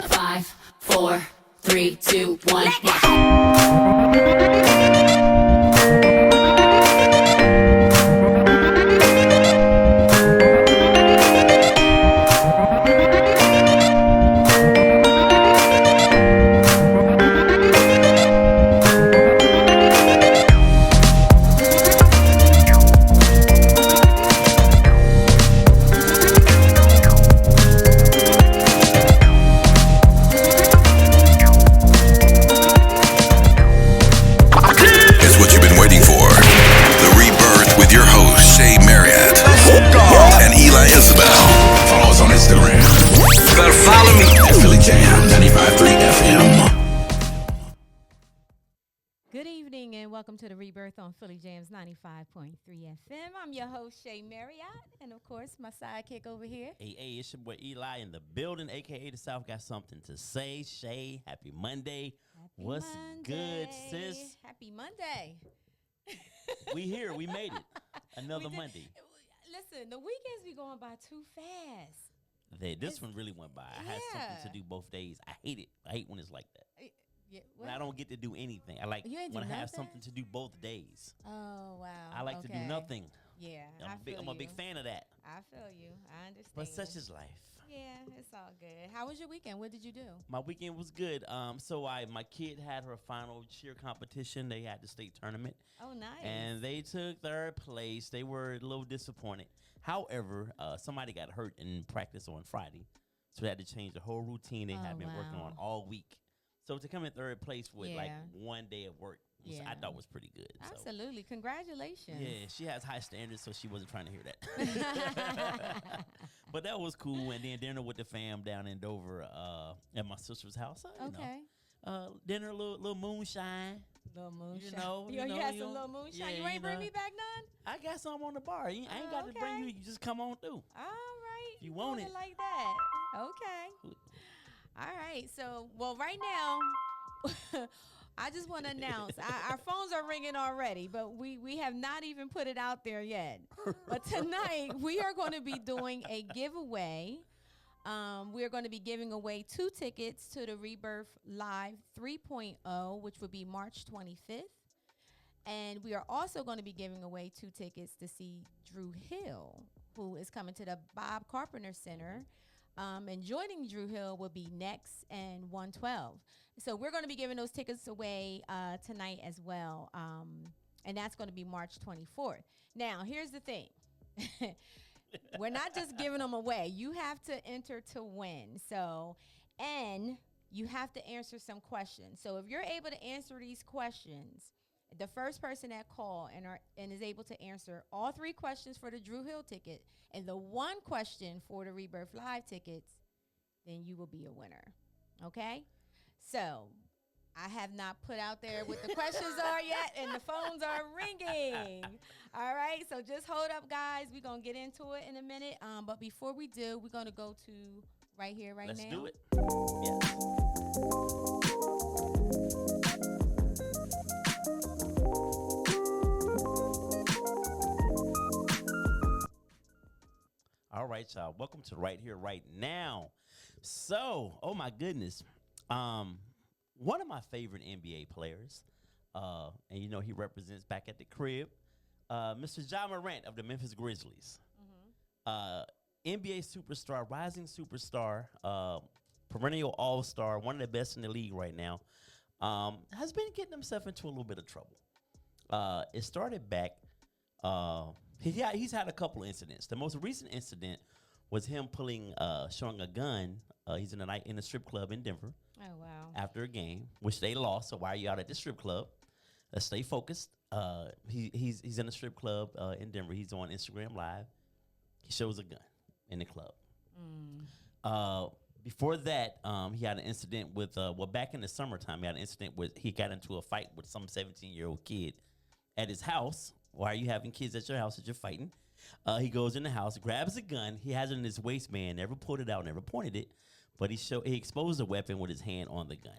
5, 4, 3, 2, 1. It's what you've been waiting for. The Rebirth with your hosts, Shea Marriott and Eli Isabel. Follow us on Instagram. Better follow me at Philly Jam 95.3 FM. Good evening and welcome to the Rebirth on Philly Jams 95.3 FM. I'm your host, Shea Marriott, and of course, my sidekick over here. Hey, it's your boy Eli in the building, a.k.a. The South Got Something to Say. Shay, happy Monday. What's good, sis? Happy Monday. We here. We made it. Another We did- Monday. Listen, the weekends be going by too fast. This one really went by. I had something to do both days. I hate it. I hate when it's like that. Yeah, When I don't get to do anything. I like You ain't do when I have nothing? something to do both days. Oh, wow. I like to do Okay. nothing. Yeah, I'm a big fan of that. I feel you. I understand. But such is life. Yeah, it's all good. How was your weekend? What did you do? My weekend was good. My kid had her final cheer competition. They had the state tournament. Oh, nice. And they took third place. They were a little disappointed. However, somebody got hurt in practice on Friday, so they had to change the whole routine they had been working on all week. So to come in third place with like one day of work, I thought was pretty good. Absolutely. Congratulations. Yeah, she has high standards, so she wasn't trying to hear that. But that was cool. And then dinner with the fam down in Dover at my sister's house. So, dinner, little moonshine. Little moonshine. You had some little moonshine. yeah, you ain't bring me back none? I got some on the bar. I ain't got to bring you. You just come on through. All right. If you want doing it. like that. Okay. All right. So, right now, I just want to announce our phones are ringing already, but we have not even put it out there yet. But tonight we are going to be doing a giveaway. We are going to be giving away 2 tickets to the Rebirth Live 3.0, which would be March 25th. And we are also going to be giving away 2 tickets to see Drew Hill, who is coming to the Bob Carpenter Center. And joining Drew Hill will be Next and 112. So we're going to be giving those tickets away tonight as well. And that's going to be March 24th. Now, here's the thing. We're not just giving them away. You have to enter to win. And you have to answer some questions. So if you're able to answer these questions, the first person that call and is able to answer all 3 questions for the Drew Hill ticket and the 1 question for the Rebirth Live tickets, then you will be a winner. Okay? So I have not put out there what the questions are yet, and the phones are ringing. All right? So just hold up, guys. We're going to get into it in a minute. But before we do, we're going to go to right here, right Let's now. do it. Yes. All right, y'all. Welcome to Right Here, Right Now. So, oh my goodness. One of my favorite NBA players, and he represents back at the crib, Mr. Shea Marriott of the Memphis Grizzlies. NBA superstar, rising superstar, perennial all-star, one of the best in the league right now, has been getting himself into a little bit of trouble. It started back, he's had a couple of incidents. The most recent incident was him showing a gun. He's in a strip club in Denver. Oh, wow. After a game, which they lost. So why are you out at the strip club? Let's stay focused. He's in a strip club in Denver. He's on Instagram Live. He shows a gun in the club. Before that, he had an incident with, back in the summertime, he had an incident he got into a fight with some 17-year-old kid at his house. Why are you having kids at your house that you're fighting? He goes in the house, grabs a gun. He has it in his waistband, never pulled it out, never pointed it. But he exposed the weapon with his hand on the gun.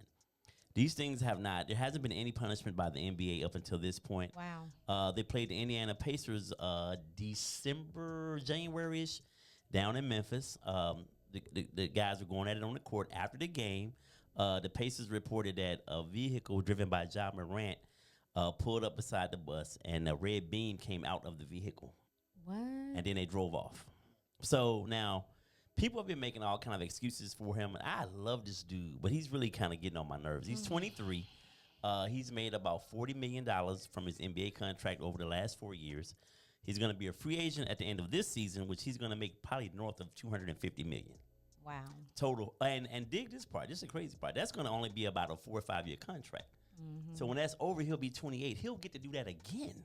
These things there hasn't been any punishment by the NBA up until this point. Wow. They played the Indiana Pacers January-ish down in Memphis. the guys were going at it on the court after the game. The Pacers reported that a vehicle driven by Ja Morant pulled up beside the bus, and a red beam came out of the vehicle. What? And then they drove off. So now, people have been making all kind of excuses for him. And I love this dude, but he's really kind of getting on my nerves. He's 23. He's made about $40 million from his NBA contract over the last 4 years. He's going to be a free agent at the end of this season, which he's going to make probably north of $250 million. Wow. Total. And dig this part. This is a crazy part. That's going to only be about a 4 or 5 year contract. So when that's over, he'll be 28. He'll get to do that again.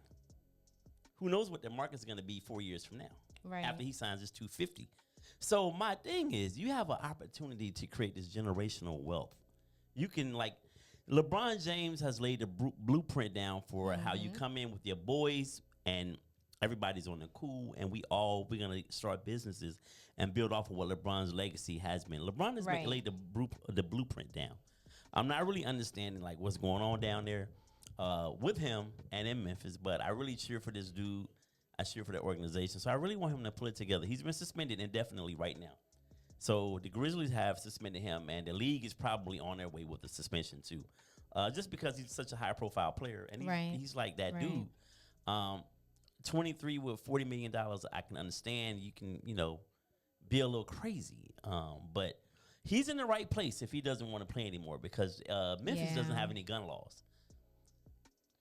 Who knows what the market's going to be 4 years from now? Right. After he signs his $250. So my thing is, you have an opportunity to create this generational wealth. You can, like, LeBron James has laid the blueprint down for how you come in with your boys and everybody's on the cool, and we're going to start businesses and build off of what LeBron's legacy has been. LeBron has laid the blueprint down. I'm not really understanding, like, what's going on down there with him and in Memphis, but I really cheer for this dude. I cheer for the organization. So I really want him to pull it together. He's been suspended indefinitely right now. So the Grizzlies have suspended him, and the league is probably on their way with the suspension too. Just because he's such a high-profile player, and he's like that dude. 23 with $40 million, I can understand. You can, be a little crazy. But he's in the right place if he doesn't want to play anymore, because Memphis doesn't have any gun laws.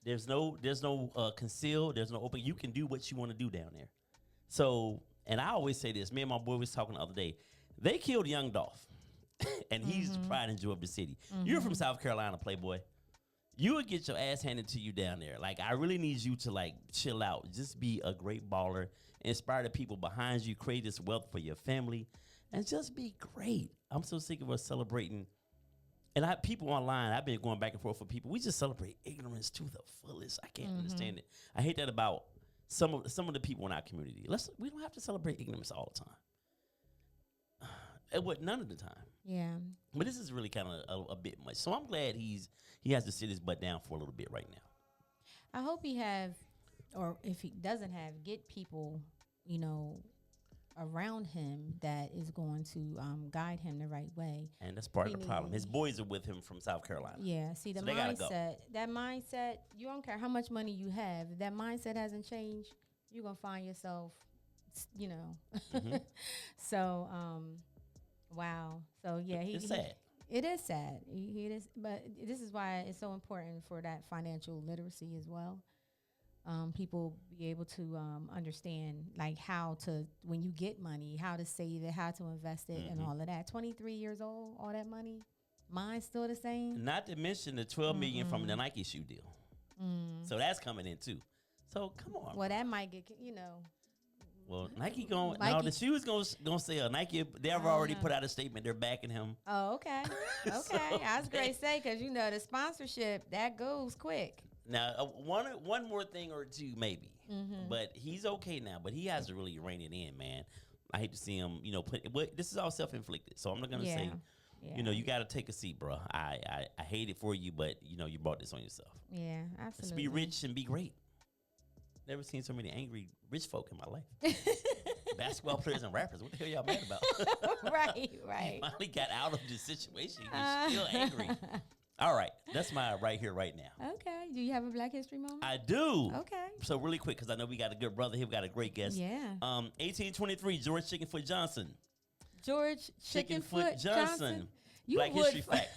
There's no conceal. There's no open. You can do what you want to do down there. So, and I always say this. Me and my boy was talking the other day. They killed Young Dolph, and he's the pride and joy of the city. You're from South Carolina, Playboy. You would get your ass handed to you down there. Like, I really need you to, like, chill out. Just be a great baller. Inspire the people behind you. Create this wealth for your family. And just be great. I'm so sick of us celebrating. And people online, I've been going back and forth with people. We just celebrate ignorance to the fullest. I can't understand it. I hate that about some of the people in our community. We don't have to celebrate ignorance all the time. None of the time. Yeah. But this is really kind of a bit much. So I'm glad he has to sit his butt down for a little bit right now. I hope he have, or if he doesn't have, get people, around him that is going to guide him the right way. And that's part of the problem. His boys are with him from South Carolina. Yeah. See, the mindset, you don't care how much money you have. If that mindset hasn't changed, you're going to find yourself, So, wow. So, yeah. It's sad. It is sad. It is, but this is why it's so important for that financial literacy as well. People be able to understand, like, how to, when you get money, how to save it, how to invest it, and all of that. 23 years old, all that money, mine's still the same. Not to mention the $12 million from the Nike shoe deal. So that's coming in too. So come on. Well, that might get, Well, Nike the shoes gonna sell. Nike, they've already put out a statement. They're backing him. Oh, okay. Okay. I was going to say, because, the sponsorship, that goes quick. Now, one more thing or two, maybe. But he's okay now. But he has to really rein it in, man. I hate to see him, but this is all self-inflicted. So I'm not going to say, you got to take a seat, bro. I hate it for you, but, you brought this on yourself. Yeah, absolutely. Let's be rich and be great. Never seen so many angry rich folk in my life. Basketball players and rappers. What the hell y'all mad about? Right. He finally got out of this situation. He's still angry. All right. That's my right here, right now. Okay. Do you have a Black History moment? I do. Okay. So really quick, because I know we got a good brother here. We got a great guest. Yeah. 1823, George Chickenfoot Johnson. George Chickenfoot Johnson. Black History fact.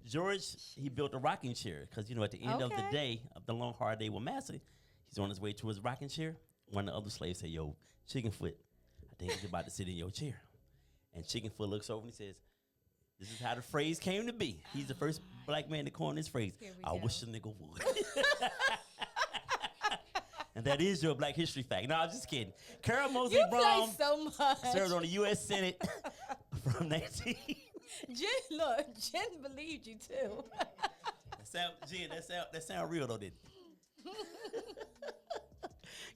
George, he built a rocking chair because, at the end of the day, of the long, hard day with Massey, he's on his way to his rocking chair. One of the other slaves said, "Yo, Chickenfoot, I think you're about to sit in your chair." And Chickenfoot looks over and he says, "This is how the phrase came to be." He's the first black man to coin this phrase. I wish a nigga would. And that is your Black History fact. No, I'm just kidding. Carol Mosley Brown so much. served on the U.S. Senate from 19. Jen believed you too. That sound real though, didn't it?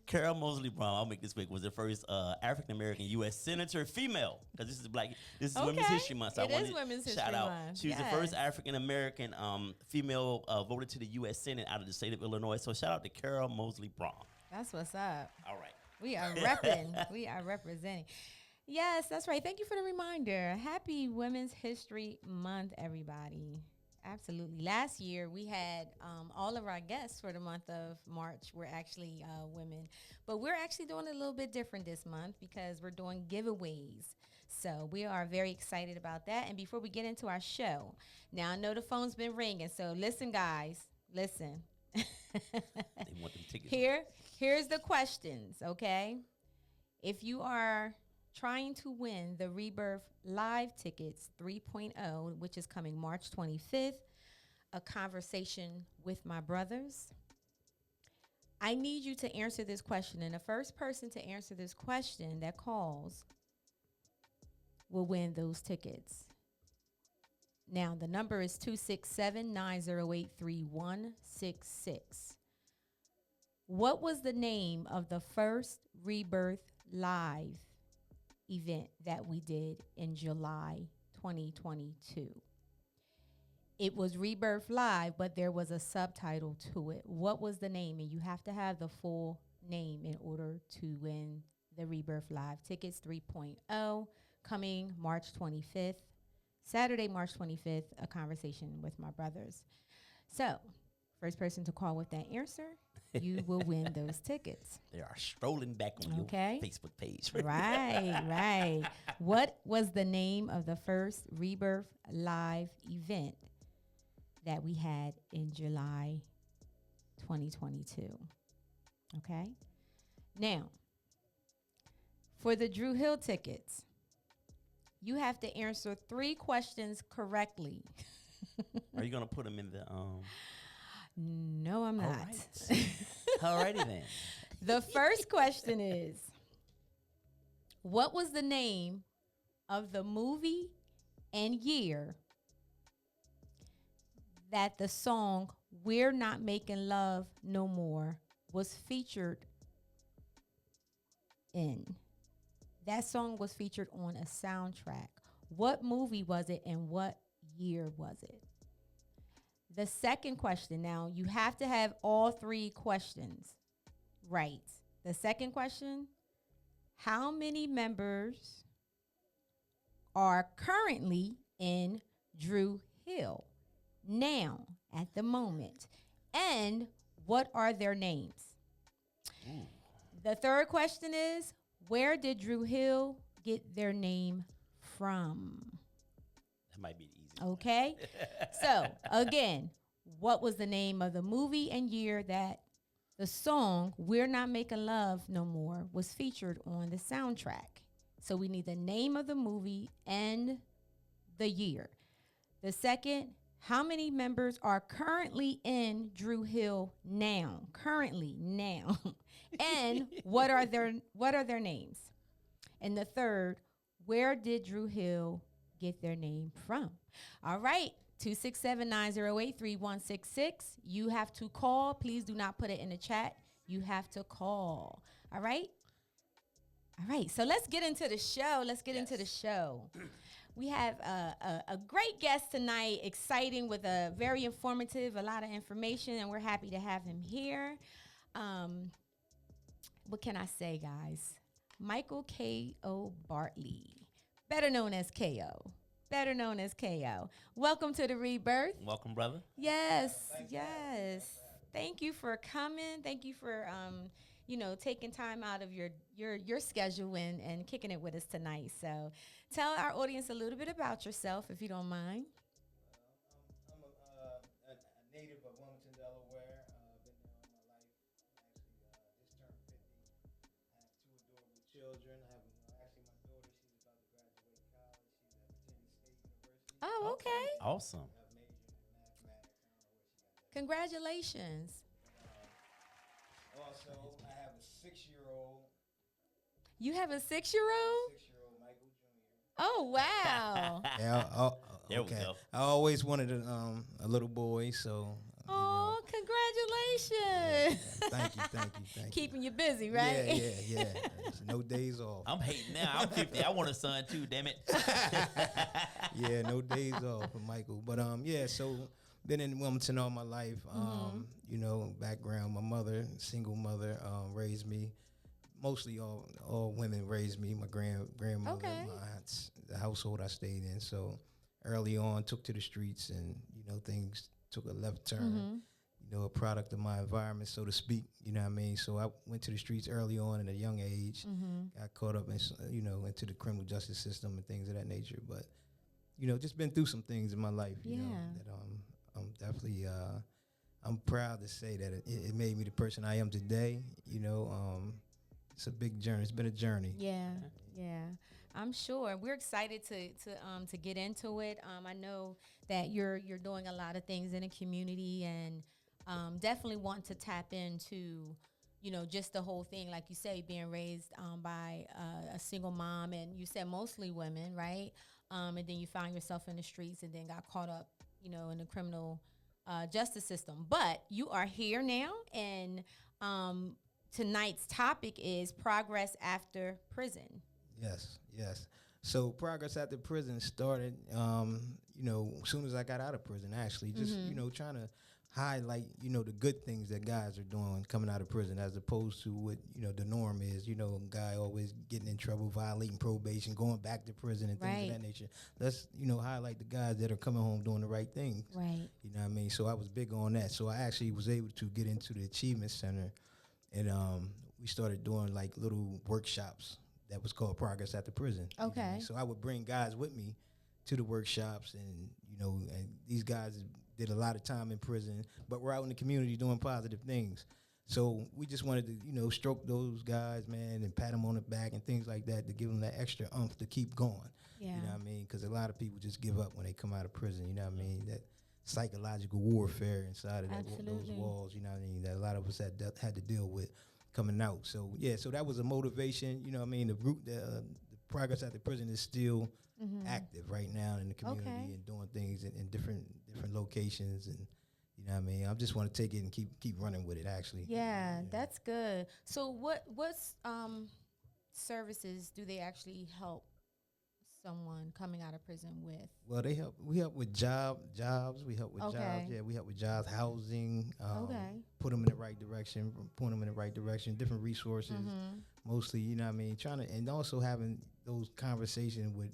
Carol Mosley Brown, I'll make this quick, was the first African American U.S. senator female, because this is Women's History Month. So It is Women's History shout out. Month. She was the first African American female voted to the U.S. Senate out of the state of Illinois. So shout out to Carol Mosley Brown. That's what's up. All right. We are repping. We are representing. Yes, that's right. Thank you for the reminder. Happy Women's History Month, everybody. Absolutely. Last year, we had all of our guests for the month of March were actually women. But we're actually doing it a little bit different this month because we're doing giveaways. So we are very excited about that. And before we get into our show, now I know the phone's been ringing. So listen, guys, listen. They want them tickets. Here's the questions, okay? If you are trying to win the Rebirth Live Tickets 3.0, which is coming March 25th, a conversation with my brothers, I need you to answer this question. And the first person to answer this question that calls will win those tickets. Now, the number is 267-908-3166. What was the name of the first Rebirth Live event that we did in July 2022? It was Rebirth Live, but there was a subtitle to it. What was the name? And you have to have the full name in order to win the Rebirth Live Tickets 3.0 coming March 25th. Saturday, March 25th, a conversation with my brothers. So, first person to call with that answer, you will win those tickets. They are strolling back on your Facebook page. Right. What was the name of the first Rebirth Live event that we had in July 2022? Okay. Now, for the Drew Hill tickets, you have to answer 3 questions correctly. Are you going to put them in the... No, I'm not. Right. Alrighty then. The first question is, what was the name of the movie and year that the song We're Not Making Love No More was featured in? That song was featured on a soundtrack. What movie was it and what year was it? The second question, now you have to have all 3 questions right. The second question, how many members are currently in Drew Hill now at the moment? And what are their names? Ooh. The third question is, where did Drew Hill get their name from? That might be the easiest. Okay. So, again, what was the name of the movie and year that the song We're Not Making Love No More was featured on the soundtrack? So we need the name of the movie and the year. The second, how many members are currently in Drew Hill now? Currently now. And what are their names? And the third, where did Drew Hill get their name from? All right. 267-908-3166. You have to call. Please do not put it in the chat. You have to call. All right? All right. So let's get into the show. We have a great guest tonight, exciting with a very informative, a lot of information, and we're happy to have him here. What can I say, guys? Michael KO Bartley, better known as KO. Welcome to the Rebirth. Welcome, brother. Yes. Thank you for coming. Thank you for taking time out of your schedule and kicking it with us tonight. So tell our audience a little bit about yourself, if you don't mind. I'm a native of Wilmington, Delaware. Been there all my life. Actually, just turned 50. I have 2 adorable children. I have actually my daughter. She's about to graduate college. She's at Virginia State University. Oh, okay. Awesome. I majored in mathematics. I don't know where she got that. Congratulations. Also, I have a 6-year-old. You have a 6-year-old? 6-year-old Michael Jr. Oh, wow. Yeah. There we go. I always wanted a little boy, so. Oh, congratulations. Thank you. Keeping you busy, right? Yeah. No days off. I'm hating now. I'm 50. I want a son too, damn it. Yeah, no days off for Michael. But so been in Wilmington all my life. Background, my mother, single mother, raised me. mostly all women raised me. My grandmother, Okay. my aunts, the household I stayed in. So early on, took to the streets, and things took a left turn. Mm-hmm. A product of my environment, so to speak. You know what I mean? So I went to the streets early on at a young age. Mm-hmm. Got caught up in into the criminal justice system and things of that nature. But just been through some things in my life. You know, Yeah. that I'm definitely I'm proud to say that it made me the person I am today. It's a big journey. It's been a journey. Yeah, yeah. I'm sure. We're excited to get into it. I know that you're doing a lot of things in the community, and definitely want to tap into, just the whole thing, like you say, being raised by a single mom, and you said mostly women, right? And then you found yourself in the streets, and then got caught up, in the criminal justice system. But you are here now, and tonight's topic is progress after prison. Yes. So progress after prison started, as soon as I got out of prison, actually, just, trying to highlight, the good things that guys are doing coming out of prison, as opposed to what, the norm is, a guy always getting in trouble, violating probation, going back to prison and things Right. of that nature. Let's, highlight the guys that are coming home doing the right things. Right. You know what I mean? So I was big on that. So I actually was able to get into the Achievement Center, and we started doing like little workshops that was called Progress After Prison. You know what I mean? Okay. So I would bring guys with me to the workshops, and and these guys did a lot of time in prison, but we're out in the community doing positive things. So we just wanted to, stroke those guys, man, and pat them on the back and things like that, to give them that extra oomph to keep going. Yeah. You know what I mean? Because a lot of people just give up when they come out of prison. You know what I mean? That psychological warfare inside of those Absolutely. walls. You know what I mean? That a lot of us had to deal with coming out. So yeah, so that was a motivation. You know what I mean? The Progress After Prison is still active right now in the community, Okay. and doing things in different locations, and you know what I mean. I just want to take it and keep running with it. Actually. Yeah, that's good. So what's services do they actually help someone coming out of prison with? Well, we help with jobs. We help with Okay. jobs. Yeah, we help with jobs, housing. Okay. Put them in the right direction. Point them in the right direction. Different resources. Mostly, you know what I mean. Trying to, and also having those conversations with,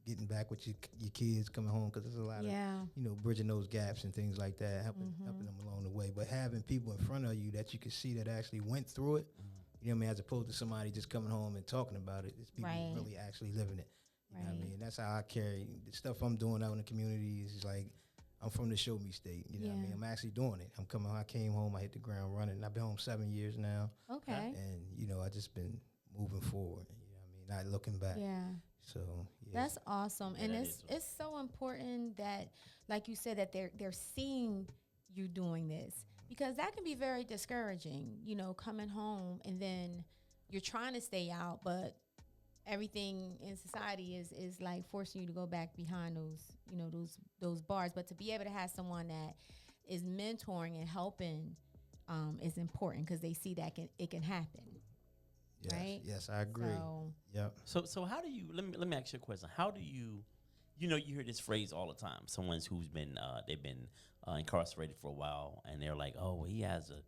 getting back with your kids coming home, because there's a lot Yeah. of, bridging those gaps and things like that, helping them along the way. But having people in front of you that you can see that actually went through it, you know what I mean, as opposed to somebody just coming home and talking about it. It's people Right. really actually living it. You know what I Right. mean? That's how I carry the stuff I'm doing out in the community. Is like, I'm from the show me state. You know what I Yeah. mean? I'm actually doing it. I came home, I hit the ground running. I've been home 7 years now. Okay. And, I just been moving forward. You know what I mean? Not looking back. Yeah. So, yeah. That's awesome. And that it's is. it's so important that, like you said, that they're seeing you doing this, because that can be very discouraging, coming home and then you're trying to stay out, but everything in society is like forcing you to go back behind those bars. But to be able to have someone that is mentoring and helping is important, because they see that it can happen. Yes, right? Yes, I agree. So, Yep. So how do you, let me ask you a question. How do you, you hear this phrase all the time. Someone who's been, they've been incarcerated for a while, and they're like, oh, well, he has a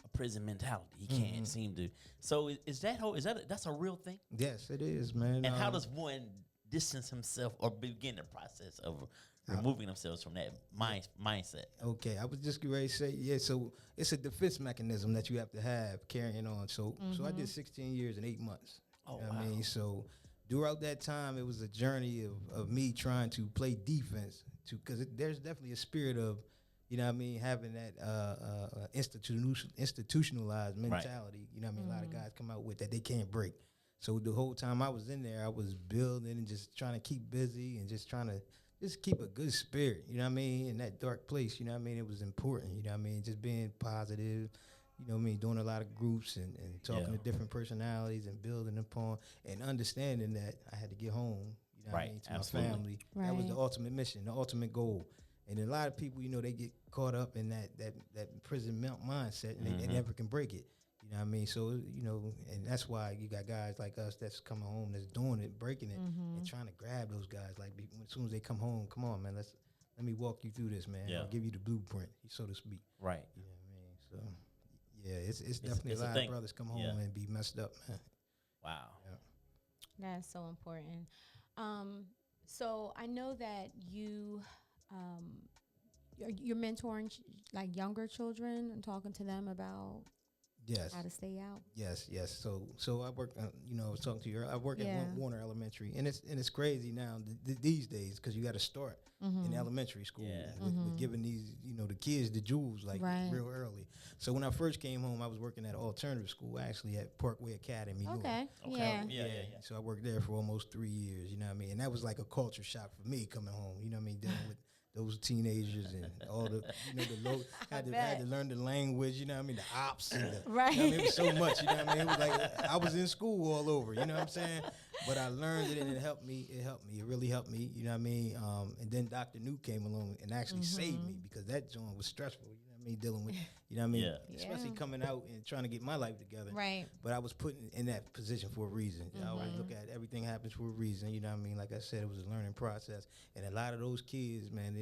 prison mentality. He can't seem to. So that's a real thing? Yes, it is, man. And how does one distance himself or begin the process of removing themselves from that mindset? Okay, I was just ready to say, yeah, so it's a defense mechanism that you have to have carrying on. So I did 16 years and 8 months. Oh, You know what I wow. mean? So throughout that time, it was a journey of me trying to play defense, because there's definitely a spirit of, you know what I mean, having that institutionalized mentality. You know what I mean? A lot of guys come out with that they can't break. So the whole time I was in there, I was building and just trying to keep busy and just trying to just keep a good spirit, you know what I mean, in that dark place, you know what I mean? It was important, you know what I mean? Just being positive, you know what I mean? Doing a lot of groups and talking to different personalities and building upon and understanding that I had to get home, you know what I Right, mean, to absolutely. my family. That was the Right. ultimate mission, the ultimate goal. And a lot of people, they get caught up in that prison mindset, and they never can break it. You know what I mean? So, and that's why you got guys like us that's coming home, that's doing it, breaking it, and trying to grab those guys. Like, as soon as they come home, come on, man, let me walk you through this, man. Yeah. I'll give you the blueprint, so to speak. Right. You know what I mean? So, Yeah, it's definitely it's a a lot thing. of brothers come home Yeah. and be messed up, man. Wow. Yeah. That's so important. So I know that you're mentoring like younger children and talking to them about Yes. how to stay out. Yes. So I work. I was talking to you. I work Yeah. at Warner Elementary, and it's crazy now these days because you got to start in elementary school Yeah. with giving these the kids the jewels like Right. real early. So when I first came home, I was working at alternative school, actually at Parkway Academy. Newark. Okay. Okay. Yeah. Yeah. So I worked there for almost 3 years. You know what I mean? And that was like a culture shock for me coming home. You know what I mean? Dealing with those teenagers and all the the low had to learn the language. You know what I mean? The ops and the, Right. you know what I mean? It was so much. You know what I mean? It was like I was in school all over. You know what I'm saying? But I learned it and it helped me. It really helped me. You know what I mean? And then Dr. Newt came along and actually saved me because that joint was stressful. You know what I mean? Dealing with you know what I mean? Yeah. Especially Yeah. coming out and trying to get my life together. Right. But I was put in that position for a reason. I always look at everything happens for a reason. You know what I mean? Like I said, it was a learning process. And a lot of those kids, man,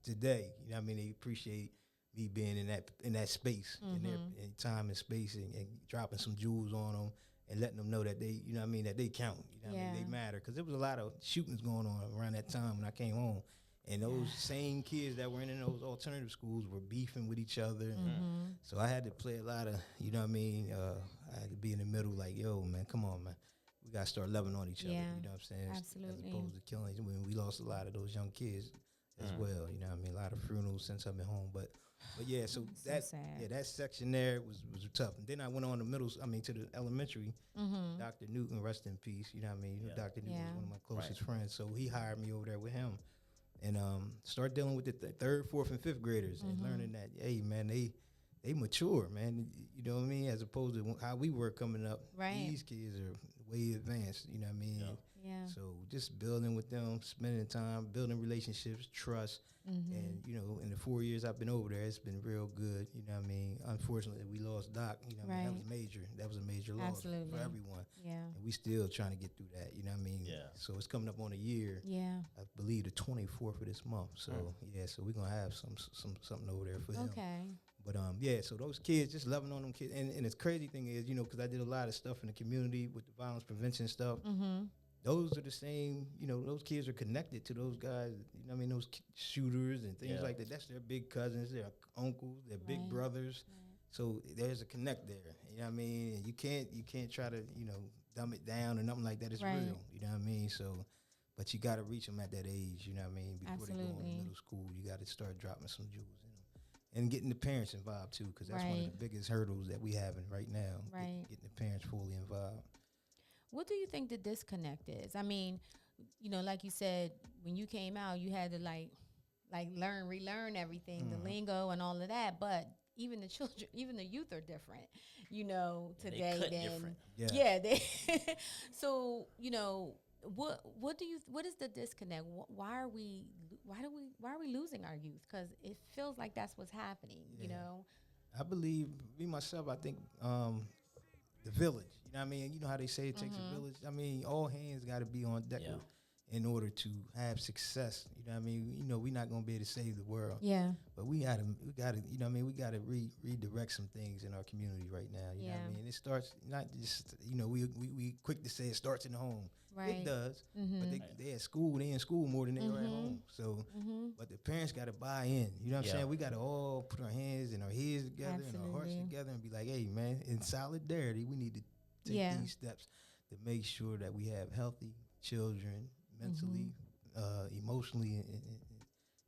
today, you know what I mean, they appreciate me being in that space, in time and space, and dropping some jewels on them and letting them know that they, you know what I mean, that they count. You know what I mean? They matter. Because there was a lot of shootings going on around that time when I came home. And those same kids that were in those alternative schools were beefing with each other. So I had to play a lot of, you know what I mean, I had to be in the middle like, yo, man, come on, man. We got to start loving on each other, you know what I'm saying? Absolutely. As opposed to killing. When we lost a lot of those young kids as well, you know what I mean? A lot of funerals since I've been home. But yeah, so that sad. that section there was tough. And then I went on to the elementary. Dr. Newton, rest in peace. You know what I mean? Dr. Newton was one of my closest friends. So he hired me over there with him. And start dealing with the third, fourth, and fifth graders and learning that, hey, man, they mature, man. You know what I mean? As opposed to how we were coming up. Right. These kids are way advanced, you know what I mean? Yeah. So just building with them, spending time, building relationships, trust. And, in the 4 years I've been over there, it's been real good, you know what I mean? Unfortunately, we lost Doc, you know what I mean? That was major. That was a major loss for everyone. Yeah. And we still trying to get through that, you know what I mean? Yeah. So it's coming up on a year. Yeah. I believe the 24th of this month. So so we're gonna have something over there for him. Okay. But so those kids, just loving on them kids, and the crazy thing is, because I did a lot of stuff in the community with the violence prevention stuff. Those are the same, those kids are connected to those guys, you know what I mean, those shooters and things like that. That's their big cousins, their uncles, their big brothers. So there's a connect there, you know what I mean? And you can't try to, dumb it down or nothing like that. It's real, you know what I mean? So, but you got to reach them at that age, you know what I mean? Before they go into middle school, you got to start dropping some jewels in them. And getting the parents involved too, because that's one of the biggest hurdles that we having right now, getting the parents fully involved. What do you think the disconnect is? I mean, like you said, when you came out, you had to like relearn everything, the lingo and all of that. But even the children, even the youth are different, today than they. So what is the disconnect? Why are we losing our youth? Because it feels like that's what's happening. I believe I think the village. You know what I mean? You know how they say it takes a village? I mean, all hands got to be on deck in order to have success. You know what I mean? We're not going to be able to save the world. Yeah. But we got to, you know what I mean? We got to redirect some things in our community right now. You know what I mean? It starts not just, we quick to say it starts in the home. Right. It does. But they at school. They in school more than they are at home. So, but the parents got to buy in. You know what I'm saying? We got to all put our hands and our heads together and our hearts together and be like, hey, man, in solidarity, we need to take these steps to make sure that we have healthy children, mentally, emotionally, and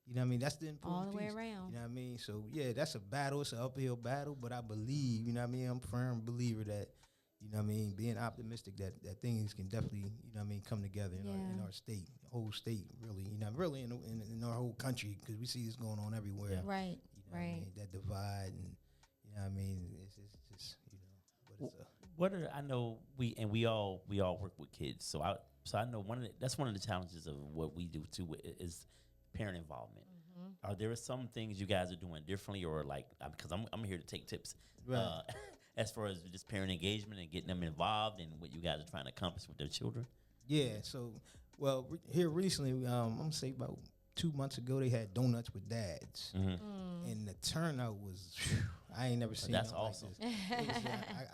you know what I mean? That's the important all the way piece. around. You know what I mean? So, yeah, that's a battle. It's an uphill battle, but I believe, you know what I mean? I'm a firm believer that, you know what I mean, being optimistic that things can definitely, you know what I mean, come together in our state, whole state, really, really in our whole country, because we see this going on everywhere. Right, you know what I mean? That divide, and, you know what I mean? It's just, I know we all work with kids, so I know that's one of the challenges of what we do too is parent involvement. Are there some things you guys are doing differently, or because I'm here to take tips, as far as just parent engagement and getting them involved in what you guys are trying to accomplish with their children? Yeah. So, here recently, I'm gonna say about 2 months ago, they had donuts with dads. And the turnout was, I ain't never seen That's nothing awesome. like this. It was,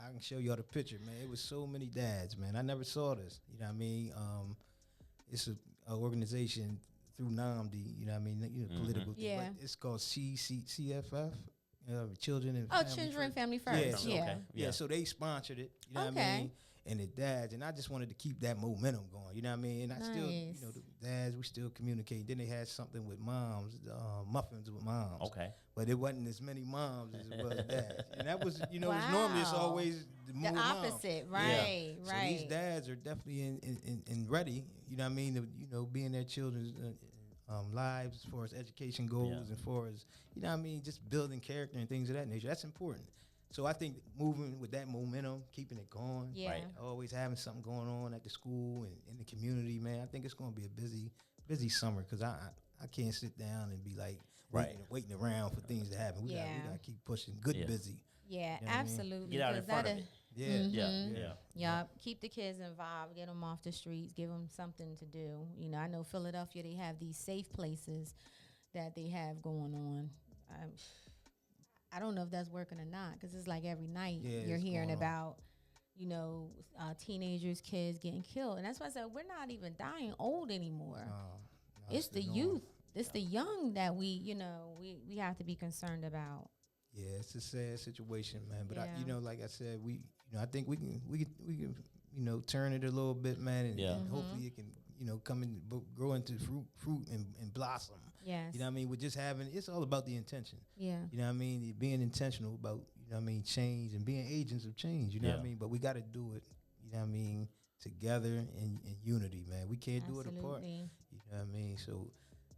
I can show y'all the picture, man. It was so many dads, man. I never saw this. You know what I mean? It's a organization through NAMD, you know what I mean? You know, political thing. Yeah. But it's called CFF, Children and Oh, Family Children First. and Family First. Yeah, Yeah. so- Okay. Yeah, so they sponsored it, you know what I Okay. mean? And the dads, and I just wanted to keep that momentum going, you know what I mean? And I still, you Nice. know, the dads, we still communicate. Then they had something with moms, muffins with moms. Okay. But it wasn't as many moms as it was dads. And that was, you know, it's normally it's Wow. always the more The moms. opposite, right? So Right. these dads are definitely in ready, you know what I mean, to, you know, be in their children's lives as far as education goes, Yeah. and as far as, you know what I mean, just building character and things of that nature. That's important. So I think moving with that momentum, keeping it going, Yeah. Right. always having something going on at the school and in the community, man. I think it's going to be a busy summer, because I can't sit down and be like waiting around for things to happen. We Yeah. gotta keep pushing, good Yeah. busy. Yeah, You know what I mean? absolutely. Get out in 'cause front of that'll- it. Yeah, Yeah. Mhm. Yeah. Yeah, keep the kids involved, get them off the streets, give them something to do. You know, I know Philadelphia, they have these safe places that they have going on. I don't know if that's working or not, because it's like every night Yeah, you're it's hearing going on. about, you know, teenagers, kids getting killed. And that's why I said we're not even dying old anymore. No, It's the norm. youth. It's the young that we have to be concerned about. Yeah, it's a sad situation, man. But I, Yeah. you know, like I said, I think we can, you know, turn it a little bit, man, and, Yeah. and hopefully it can, you know, come and grow into fruit and blossom. Yes. You know what I mean? We're just having, it's all about the intention. Yeah. You know what I mean? Being intentional about, you know what I mean, change and being agents of change, you know what I Yeah. mean? But we got to do it, you know what I mean, together in unity, man. We can't do it apart. Absolutely. You know what I mean? So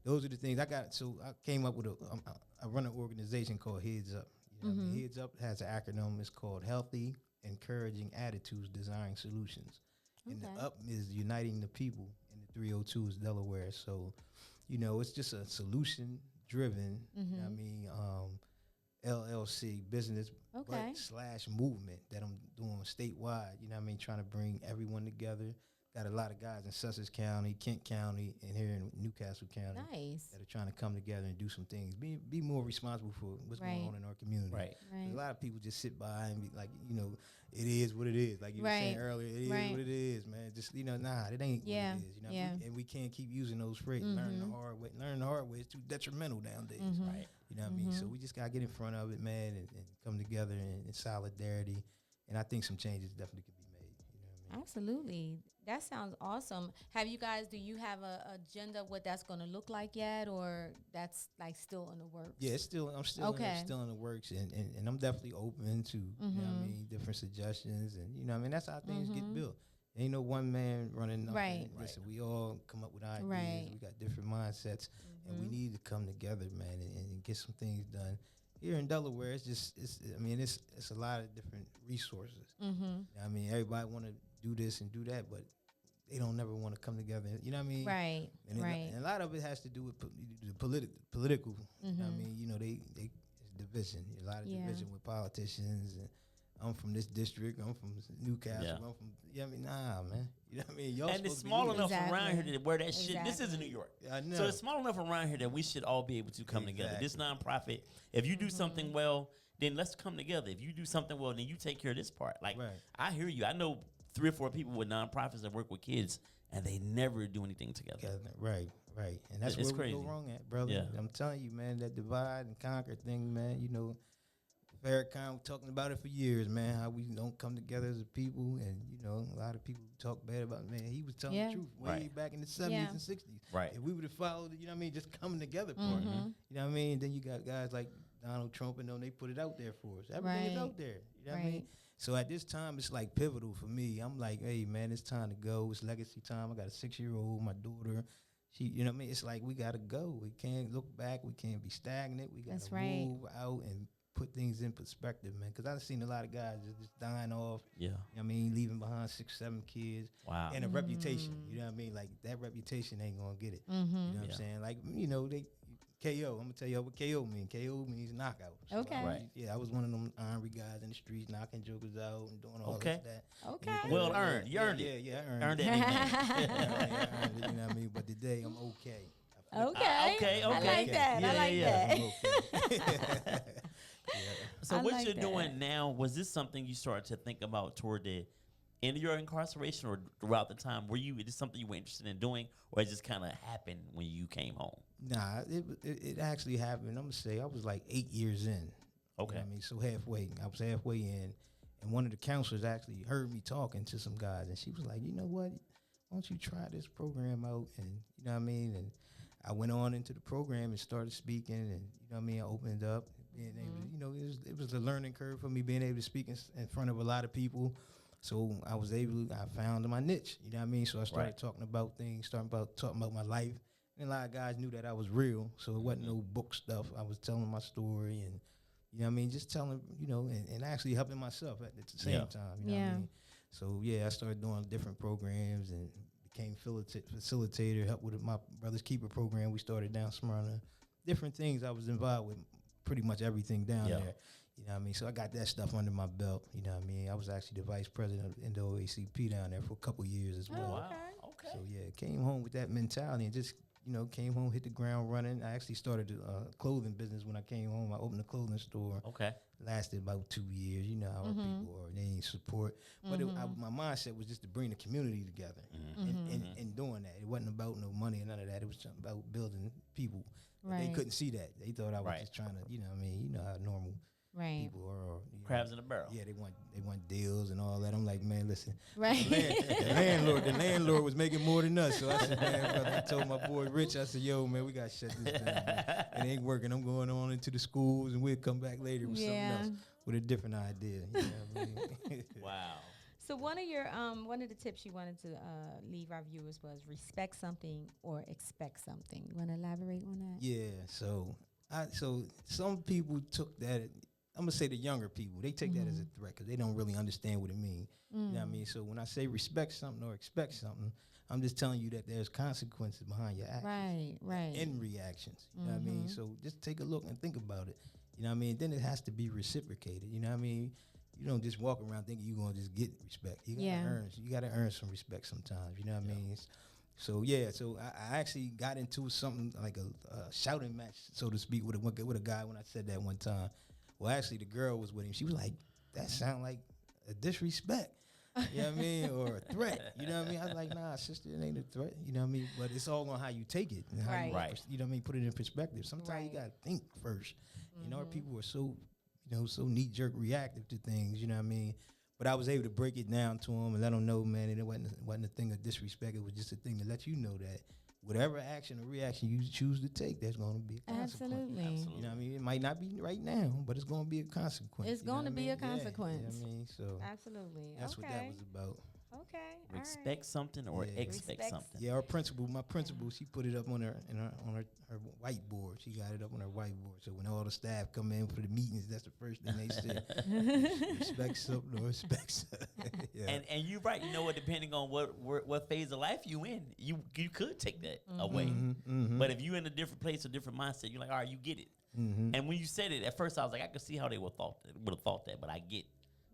those are the things I got. So I came up with I run an organization called Heads Up. You know what I mean? Heads Up has an acronym. It's called Healthy, Encouraging Attitudes, Desiring Solutions. And the Okay. Up is uniting the people, and the 302 is Delaware. So, you know, it's just a solution driven, you know what I mean, LLC business Okay. / movement that I'm doing statewide. You know what I mean? Trying to bring everyone together. Got a lot of guys in Sussex County, Kent County, and here in Newcastle County Nice. that are trying to come together and do some things. Be more responsible for what's Right. going on in our community. Right. 'Cause Right. A lot of people just sit by and be like, you know, it is what it is. Like you were saying Right. earlier, it is Right. what it is, man. Just, you know, nah, it ain't Yeah. what it is. You know, Yeah. and we can't keep using those phrases. Learn the hard way. Learn the hard way is too detrimental nowadays. Right. You know what I mean? So we just gotta get in front of it, man, and come together in solidarity. And I think some changes definitely could be made. You know what I mean? Absolutely. That sounds awesome. Do you have a agenda what that's going to look like yet, or that's like still in the works? Yeah, I'm still Okay. still in the works, and I'm definitely open to you know what I mean, different suggestions, and you know what I mean, that's how things get built. Ain't no one man running nothing. Right. Listen, we all come up with ideas. Right. We got different mindsets, and we need to come together, man, and get some things done. Here in Delaware, it's a lot of different resources. You know what I mean, everybody want to do this and do that, but they don't never want to come together. You know what I mean? Right. And, Right. and a lot of it has to do with the political. You know what I mean? You know, they it's division. A lot of Yeah. division with politicians. And I'm from this district. I'm from Newcastle. Yeah. I'm from. You know what I mean? Nah, man. You know what I mean? Y'all And it's supposed to be small leaders. enough around Exactly. here that where that shit. This is in New Exactly. York. I know. So it's small enough around here that we should all be able to come together. This Exactly. nonprofit, if you do something well, then let's come together. If you do something well, then you take care of this part. Like Right. I hear you. I know 3 or 4 people with nonprofits that work with kids, and they never do anything together. Right. And that's It's where we crazy. go wrong at, brother. Yeah. I'm telling you, man, that divide and conquer thing, man. You know, Farrakhan talking about it for years, man. How we don't come together as a people, and you know, a lot of people talk bad about it. Man, he was telling Yeah. the truth way Right. back in the 70s Yeah. and 60s. Right. If we would have followed, you know what I mean, just coming together part. You know what I mean? Then you got guys like Donald Trump and them, they put it out there for us. Everything is Right. out there. You know what I mean? Right. So at this time, it's like pivotal for me. I'm like, hey, man, it's time to go. It's legacy time. I got a 6-year-old, my daughter. She, you know what I mean? It's like we got to go. We can't look back. We can't be stagnant. We got That's to right. move out and put things in perspective, man. Because I've seen a lot of guys just dying off. Yeah. You know what I mean? Leaving behind 6, 7 kids. Wow. And a reputation. You know what I mean? Like, that reputation ain't going to get it. You know what I'm Yeah. saying? Like, you know, KO. I'm going to tell you what KO means. KO means knockout. So Okay. I was- Right. Yeah, I was one of them ornery guys in the streets knocking jokers out and doing all Okay. this, that. Okay. Well earned. You earned it. Yeah, I earned Earned it. that nickname. Yeah, I earned it, you know what I mean? But today, I'm okay. I Okay. I like that. I like that. So I what like you're that. doing now, was this something you started to think about toward the end of your incarceration or throughout the time? Is this something you were interested in doing, or it just kind of happened when you came home? Nah, it actually happened. I'm gonna say I was like 8 years in. Okay. You know what I mean, so halfway. I was halfway in, and one of the counselors actually heard me talking to some guys, and she was like, "You know what? Why don't you try this program out?" And you know what I mean. And I went on into the program and started speaking, and you know what I mean. I opened up, being able to, you know, it was a learning curve for me being able to speak in front of a lot of people. So I found my niche, you know what I mean? So I started talking about things, talking about my life. And a lot of guys knew that I was real, so it wasn't no book stuff. I was telling my story and, you know what I mean, just telling, you know, and actually helping myself at the same time, you know what I mean? So, I started doing different programs and became facilitator, helped with my Brother's Keeper program we started down Smyrna. Different things I was involved with, pretty much everything down there. You know what I mean? So I got that stuff under my belt. You know what I mean? I was actually the vice president of NAACP down there for a couple of years as well. Okay. So came home with that mentality and just, you know, came home, hit the ground running. I actually started a clothing business when I came home. I opened a clothing store. Okay. Lasted about 2 years. You know how our people are. They need support. But my mindset was just to bring the community together and doing that. It wasn't about no money or none of that. It was about building people. But they couldn't see that. They thought I was just trying to, you know what I mean? You know how normal people are. You know, Crabs in a barrel. Yeah, they want deals and all that. I'm like, man, listen. Right. The landlord was making more than us. So I said, man, brother, I told my boy Rich, I said, yo, man, we got to shut this down. Man. It ain't working. I'm going on into the schools, and we'll come back later with something else, with a different idea. You know what I mean? Wow. So one of the tips you wanted to leave our viewers was respect something or expect something. You want to elaborate on that? Yeah. So some people took that. I'm gonna say the younger people, they take that as a threat because they don't really understand what it means. You know what I mean? So when I say respect something or expect something, I'm just telling you that there's consequences behind your actions. Right. And reactions. You know what I mean? So just take a look and think about it. You know what I mean? Then it has to be reciprocated. You know what I mean? You don't just walk around thinking you're gonna just get respect. You gotta earn some respect sometimes. You know what I mean? So so I actually got into something like a shouting match, so to speak, with a guy when I said that one time. Well, actually, the girl was with him. She was like, "That sound like a disrespect." You know what I mean? Or a threat. You know what I mean? I was like, "Nah, sister, it ain't a threat." You know what I mean? But it's all on how you take it and how you, you know what I mean? Put it in perspective. Sometimes you gotta think first. You know, people are so, you know, so knee-jerk reactive to things. You know what I mean? But I was able to break it down to them and let them know, man, it wasn't a thing of disrespect. It was just a thing to let you know that whatever action or reaction you choose to take, there's going to be a consequence. Absolutely. You know what I mean? It might not be right now, but it's going to be a consequence. It's going to be a consequence. You know what I mean? So absolutely. That's what that was about. Okay. Respect something or expect something. Yeah, my principal, she put it up on her whiteboard. She got it up on her whiteboard. So when all the staff come in for the meetings, that's the first thing they say. Respect something or respect something. And you're right. You know what? Depending on what phase of life you in, you could take that away. But if you're in a different place or different mindset, you're like, all right, you get it. And when you said it, at first I was like, I could see how they would have thought that, but I get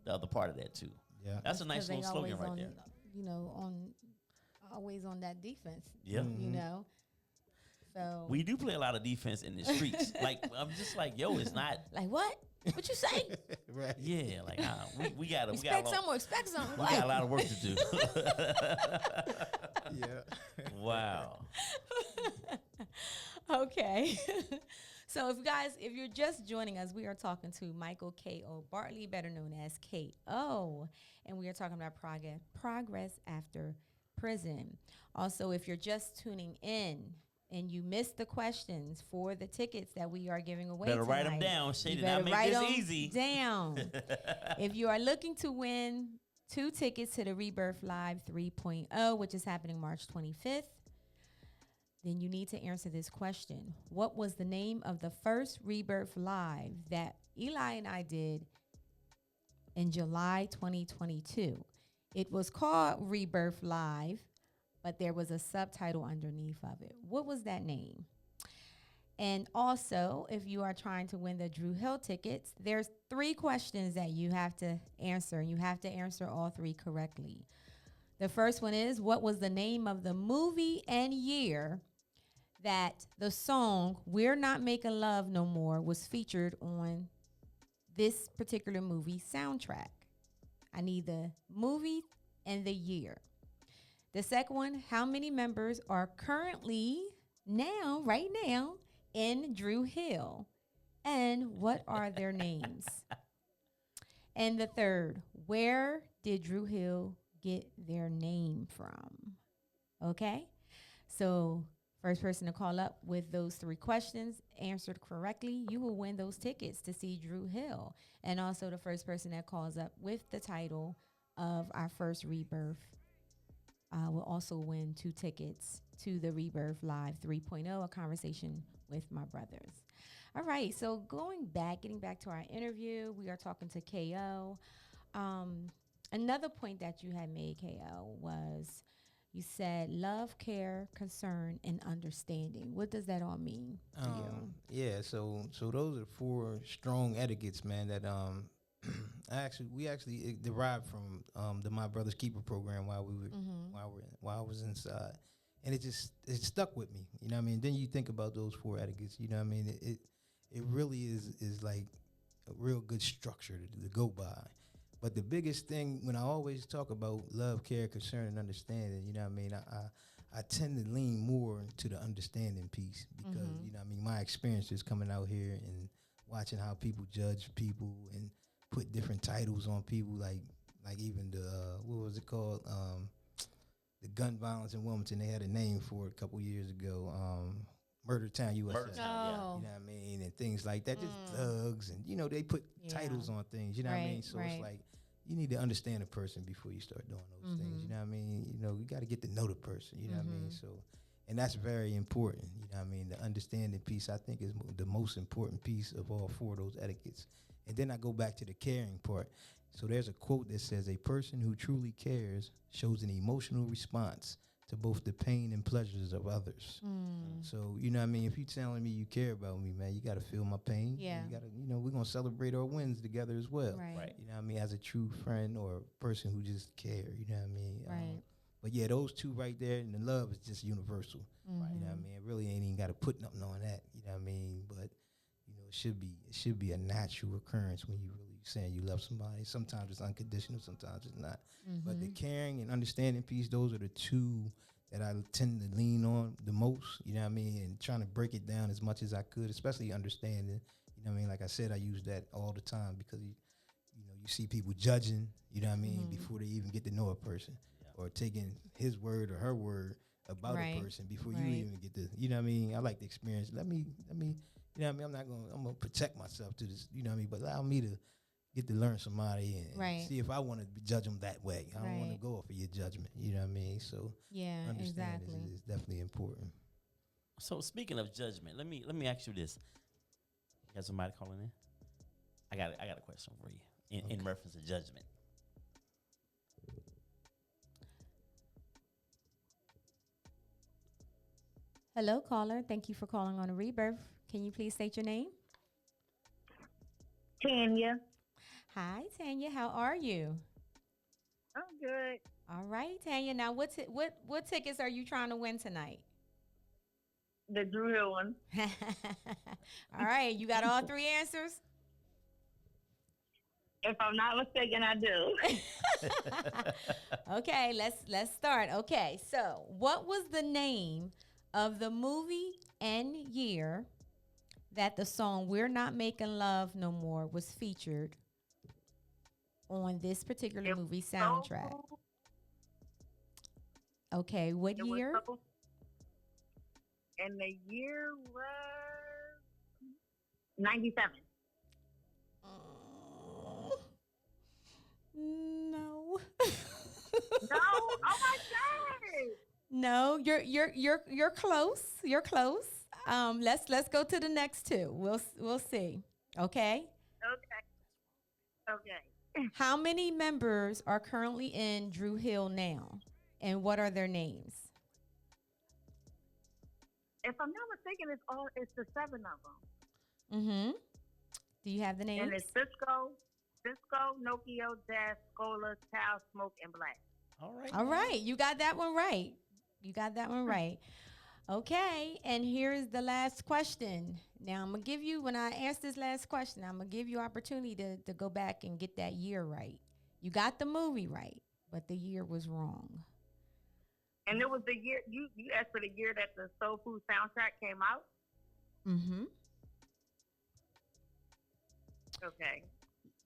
the other part of that too. Yeah, that's a nice little slogan right there. You know, always on that defense. Yeah, you know. So we do play a lot of defense in the streets. Like I'm just like, yo, it's not like what? What you say? Right. Yeah, like we got to expect something. We got a lot of work to do. Yeah. Wow. Okay. So if you're just joining us, we are talking to Michael KO Bartley, better known as KO, and we are talking about progress after prison. Also, if you're just tuning in and you missed the questions for the tickets that we are giving away better tonight, write them down. Shea did not not make this easy. Down. If you are looking to win 2 tickets to the Rebirth Live 3.0, which is happening March 25th, then you need to answer this question. What was the name of the first Rebirth Live that Eli and I did in July 2022? It was called Rebirth Live, but there was a subtitle underneath of it. What was that name? And also, if you are trying to win the Drew Hill tickets, there's 3 questions that you have to answer, and you have to answer all 3 correctly. The first one is, what was the name of the movie and year that the song We're Not Making Love No More was featured on this particular movie soundtrack? I need the movie and the year. The second one, how many members are currently right now, in Drew Hill? And what are their names? And the third, where did Drew Hill get their name from? Okay? So, first person to call up with those 3 questions answered correctly, you will win those tickets to see Drew Hill. And also the first person that calls up with the title of our first Rebirth will also win 2 tickets to the Rebirth Live 3.0, a conversation with my brothers. All right, so getting back to our interview, we are talking to KO. Another point that you had made, KO, was you said love, care, concern, and understanding. What does that all mean to you? Yeah, so those are 4 strong etiquettes, man, that we actually derived from the My Brother's Keeper program while I was inside, and it stuck with me. You know what I mean? Then you think about those 4 etiquettes. You know what I mean? It really is like a real good structure to go by. But the biggest thing when I always talk about love, care, concern, and understanding, you know what I mean? I tend to lean more to the understanding piece because you know what I mean, my experiences coming out here and watching how people judge people and put different titles on people, like even the what was it called? The gun violence in Wilmington. They had a name for it a couple years ago. Murder Town, USA. Murder Town, You know what I mean? And things like that, just thugs, and you know they put titles on things. You know what I mean? So it's like you need to understand a person before you start doing those things. You know what I mean? You know, you got to get to know the person. You know what I mean? So, and that's very important. You know what I mean? The understanding piece, I think, is the most important piece of all 4 of those etiquettes. And then I go back to the caring part. So there's a quote that says, "A person who truly cares shows an emotional response to both the pain and pleasures of others." So, you know what I mean? If you're telling me you care about me, man, you got to feel my pain. Yeah. You got to, you know, we're going to celebrate our wins together as well. Right. You know what I mean? As a true friend or a person who just care, you know what I mean? Right. But yeah, those 2 right there, and the love is just universal. You know what I mean? It really ain't even got to put nothing on that. You know what I mean? But, you know, it should be a natural occurrence when you really saying you love somebody. Sometimes it's unconditional, sometimes it's not. But the caring and understanding piece, those are the 2 that I tend to lean on the most, you know what I mean, and trying to break it down as much as I could, especially understanding, you know what I mean. Like I said, I use that all the time because, you know, you see people judging, you know what I mean, before they even get to know a person, or taking his word or her word about a person before you even get to, you know what I mean. I like the experience. Let me, you know what I mean. I'm gonna protect myself to this, you know what I mean, but allow me to get to learn somebody and see if I want to judge them that way. I don't want to go off of your judgment. You know what I mean? So understanding is definitely important. So speaking of judgment, let me ask you this. You got somebody calling in? I got a question for you in reference to judgment. Hello, caller. Thank you for calling on a Rebirth. Can you please state your name? Tanya. Hi, Tanya. How are you? I'm good. All right, Tanya. Now, what tickets are you trying to win tonight? The Drew Hill one. All right, you got all 3 answers? If I'm not mistaken, I do. Okay, let's start. Okay, so what was the name of the movie and year that the song We're Not Making Love No More was featured on this particular movie soundtrack? Okay, what year? And the year was 97. No. No? Oh my God. No, you're close. You're close. Let's go to the next 2. We'll see. Okay? Okay. How many members are currently in Drew Hill now? And what are their names? If I'm not mistaken, it's the 7 of them. Mm-hmm. Do you have the names? And it's Cisco, Nokia, Dash, Scola, Tao, Smoke, and Black. All right. All right. You got that one right. Okay, and here's the last question. Now I'm gonna give you, when I ask this last question, I'm gonna give you opportunity to go back and get that year right. You got the movie right, but the year was wrong. And it was the year you asked for the year that the Soul Food soundtrack came out. Mm-hmm. Okay.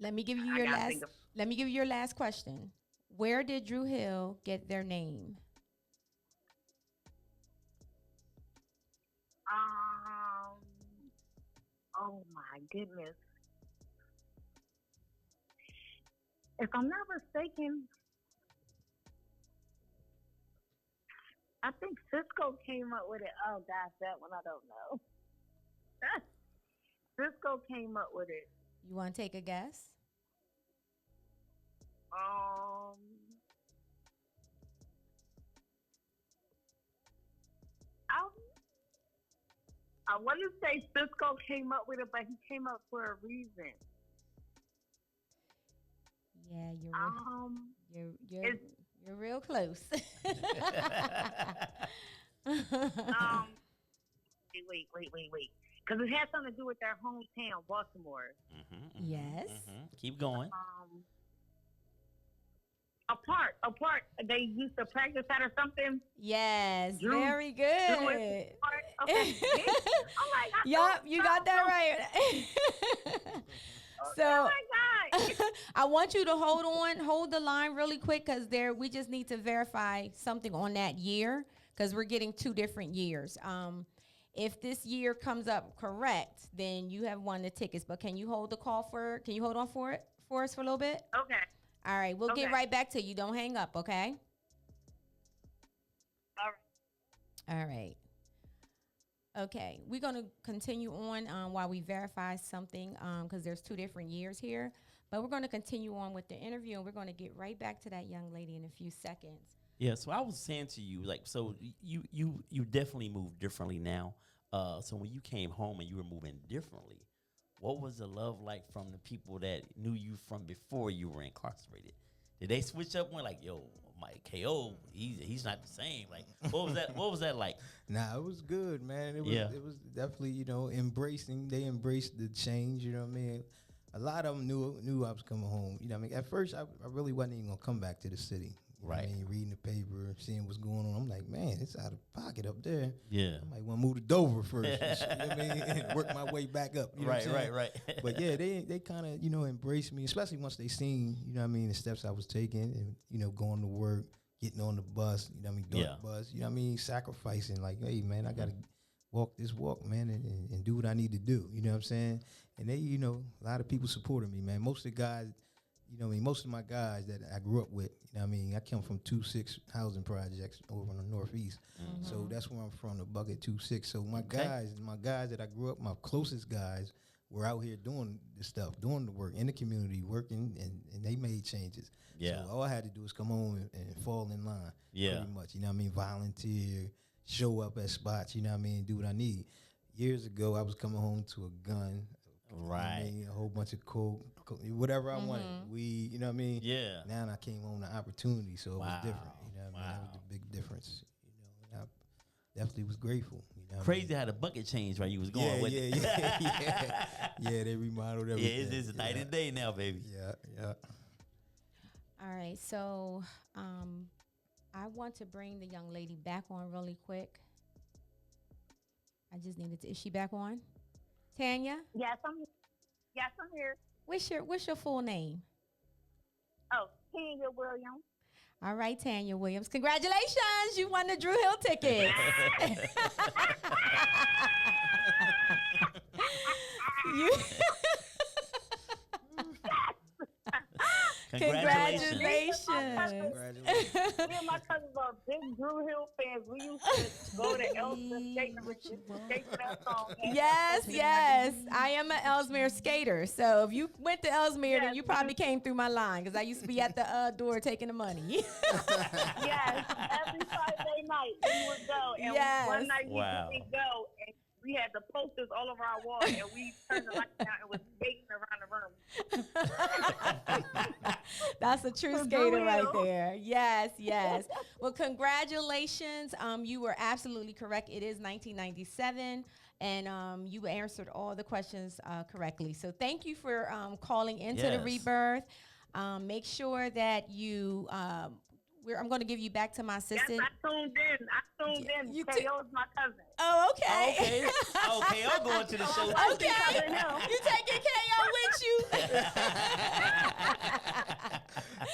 Let me give you I your gotta last. think of- Let me give you your last question. Where did Drew Hill get their name? Oh my goodness. If I'm not mistaken, I think Cisco came up with it. Oh gosh, that one I don't know. Cisco came up with it. You want to take a guess? I want to say Cisco came up with it, but he came up for a reason. Yeah, It's- you're real close. Wait. Because it has something to do with their hometown, Baltimore. Yes. Keep going. Apart. They used to practice that or something. Yes, Drew- very good. Okay. Oh my God. Yup, you got that right. So Oh my God. I want you to hold the line really quick, because we just need to verify something on that year, because we're getting two different years. If this year comes up correct, then you have won the tickets. But can you hold on for it for us for a little bit? Okay. All right, we'll get right back to you. Don't hang up, okay? All right. Okay, we're going to continue on while we verify something, because there's two different years here. But we're going to continue on with the interview, and we're going to get right back to that young lady in a few seconds. Yeah, so I was saying to you, like, so you definitely move differently now. So when you came home and you were moving differently, what was the love like from the people that knew you from before you were incarcerated? Did they switch up when, like, yo, Mike KO, he's not the same? Like, what was that? What was that like? Nah, it was good, man. It was definitely, embracing. They embraced the change. You know what I mean? A lot of them knew I was coming home. You know what I mean? At first, I really wasn't even gonna come back to the city. You know what I mean, reading the paper, seeing what's going on. I'm like, man, it's out of pocket up there. Yeah. I might want to move to Dover first. You know what I mean? And work my way back up. You know what I'm saying? Right. But yeah, they kind of, embraced me, especially once they seen, the steps I was taking and, going to work, getting on the bus, doing the bus, sacrificing, like, hey, man, I got to walk this walk, man, and do what I need to do. You know what I'm saying? And they, a lot of people supported me, man. Most of the guys, most of my guys that I grew up with, I come from 2-6 housing projects over in the Northeast. So that's where I'm from, the Bucket 2-6. So my guys that I grew up, my closest guys were out here doing the stuff, doing the work in the community, working, and they made changes. Yeah. So all I had to do was come home and fall in line. Yeah. Pretty much, volunteer, show up at spots, do what I need. Years ago, I was coming home to a gun. Right. A whole bunch of coke, whatever I wanted. Weed, you know what I mean? Yeah. Now I came on the opportunity, so it was different. You know what I mean? That was Wow. the big difference. And I definitely was grateful. Crazy how the bucket changed while you was going with it. Yeah, they remodeled everything. Yeah, it's night and day now, baby. Yeah. All right, so I want to bring the young lady back on really quick. I just needed to. Is she back on? Tanya? Yes, I'm here. What's your full name? Oh, Tanya Williams. All right, Tanya Williams. Congratulations. You won the Drew Hill ticket. Congratulations. Me and my cousins are big Drew Hill fans. We used to go to Ellsmere skating for that song. Yes. I am an Ellesmere skater. So if you went to Ellesmere, then you probably came through my line, because I used to be at the door taking the money. Yes, every Friday night we would go. And one night we didn't go, and we had the posters all over our wall, and we turned the lights down and was skating around the room. That's a true skater right there. Yes. Well, Well, congratulations. You were absolutely correct. It is 1997, and you answered all the questions correctly. So thank you for calling into the Rebirth. Make sure that you. I'm going to give you back to my assistant. Yes, I tuned in. KO is my cousin. Oh, okay. Okay. Oh, KO going to the show. Okay. You taking KO with you?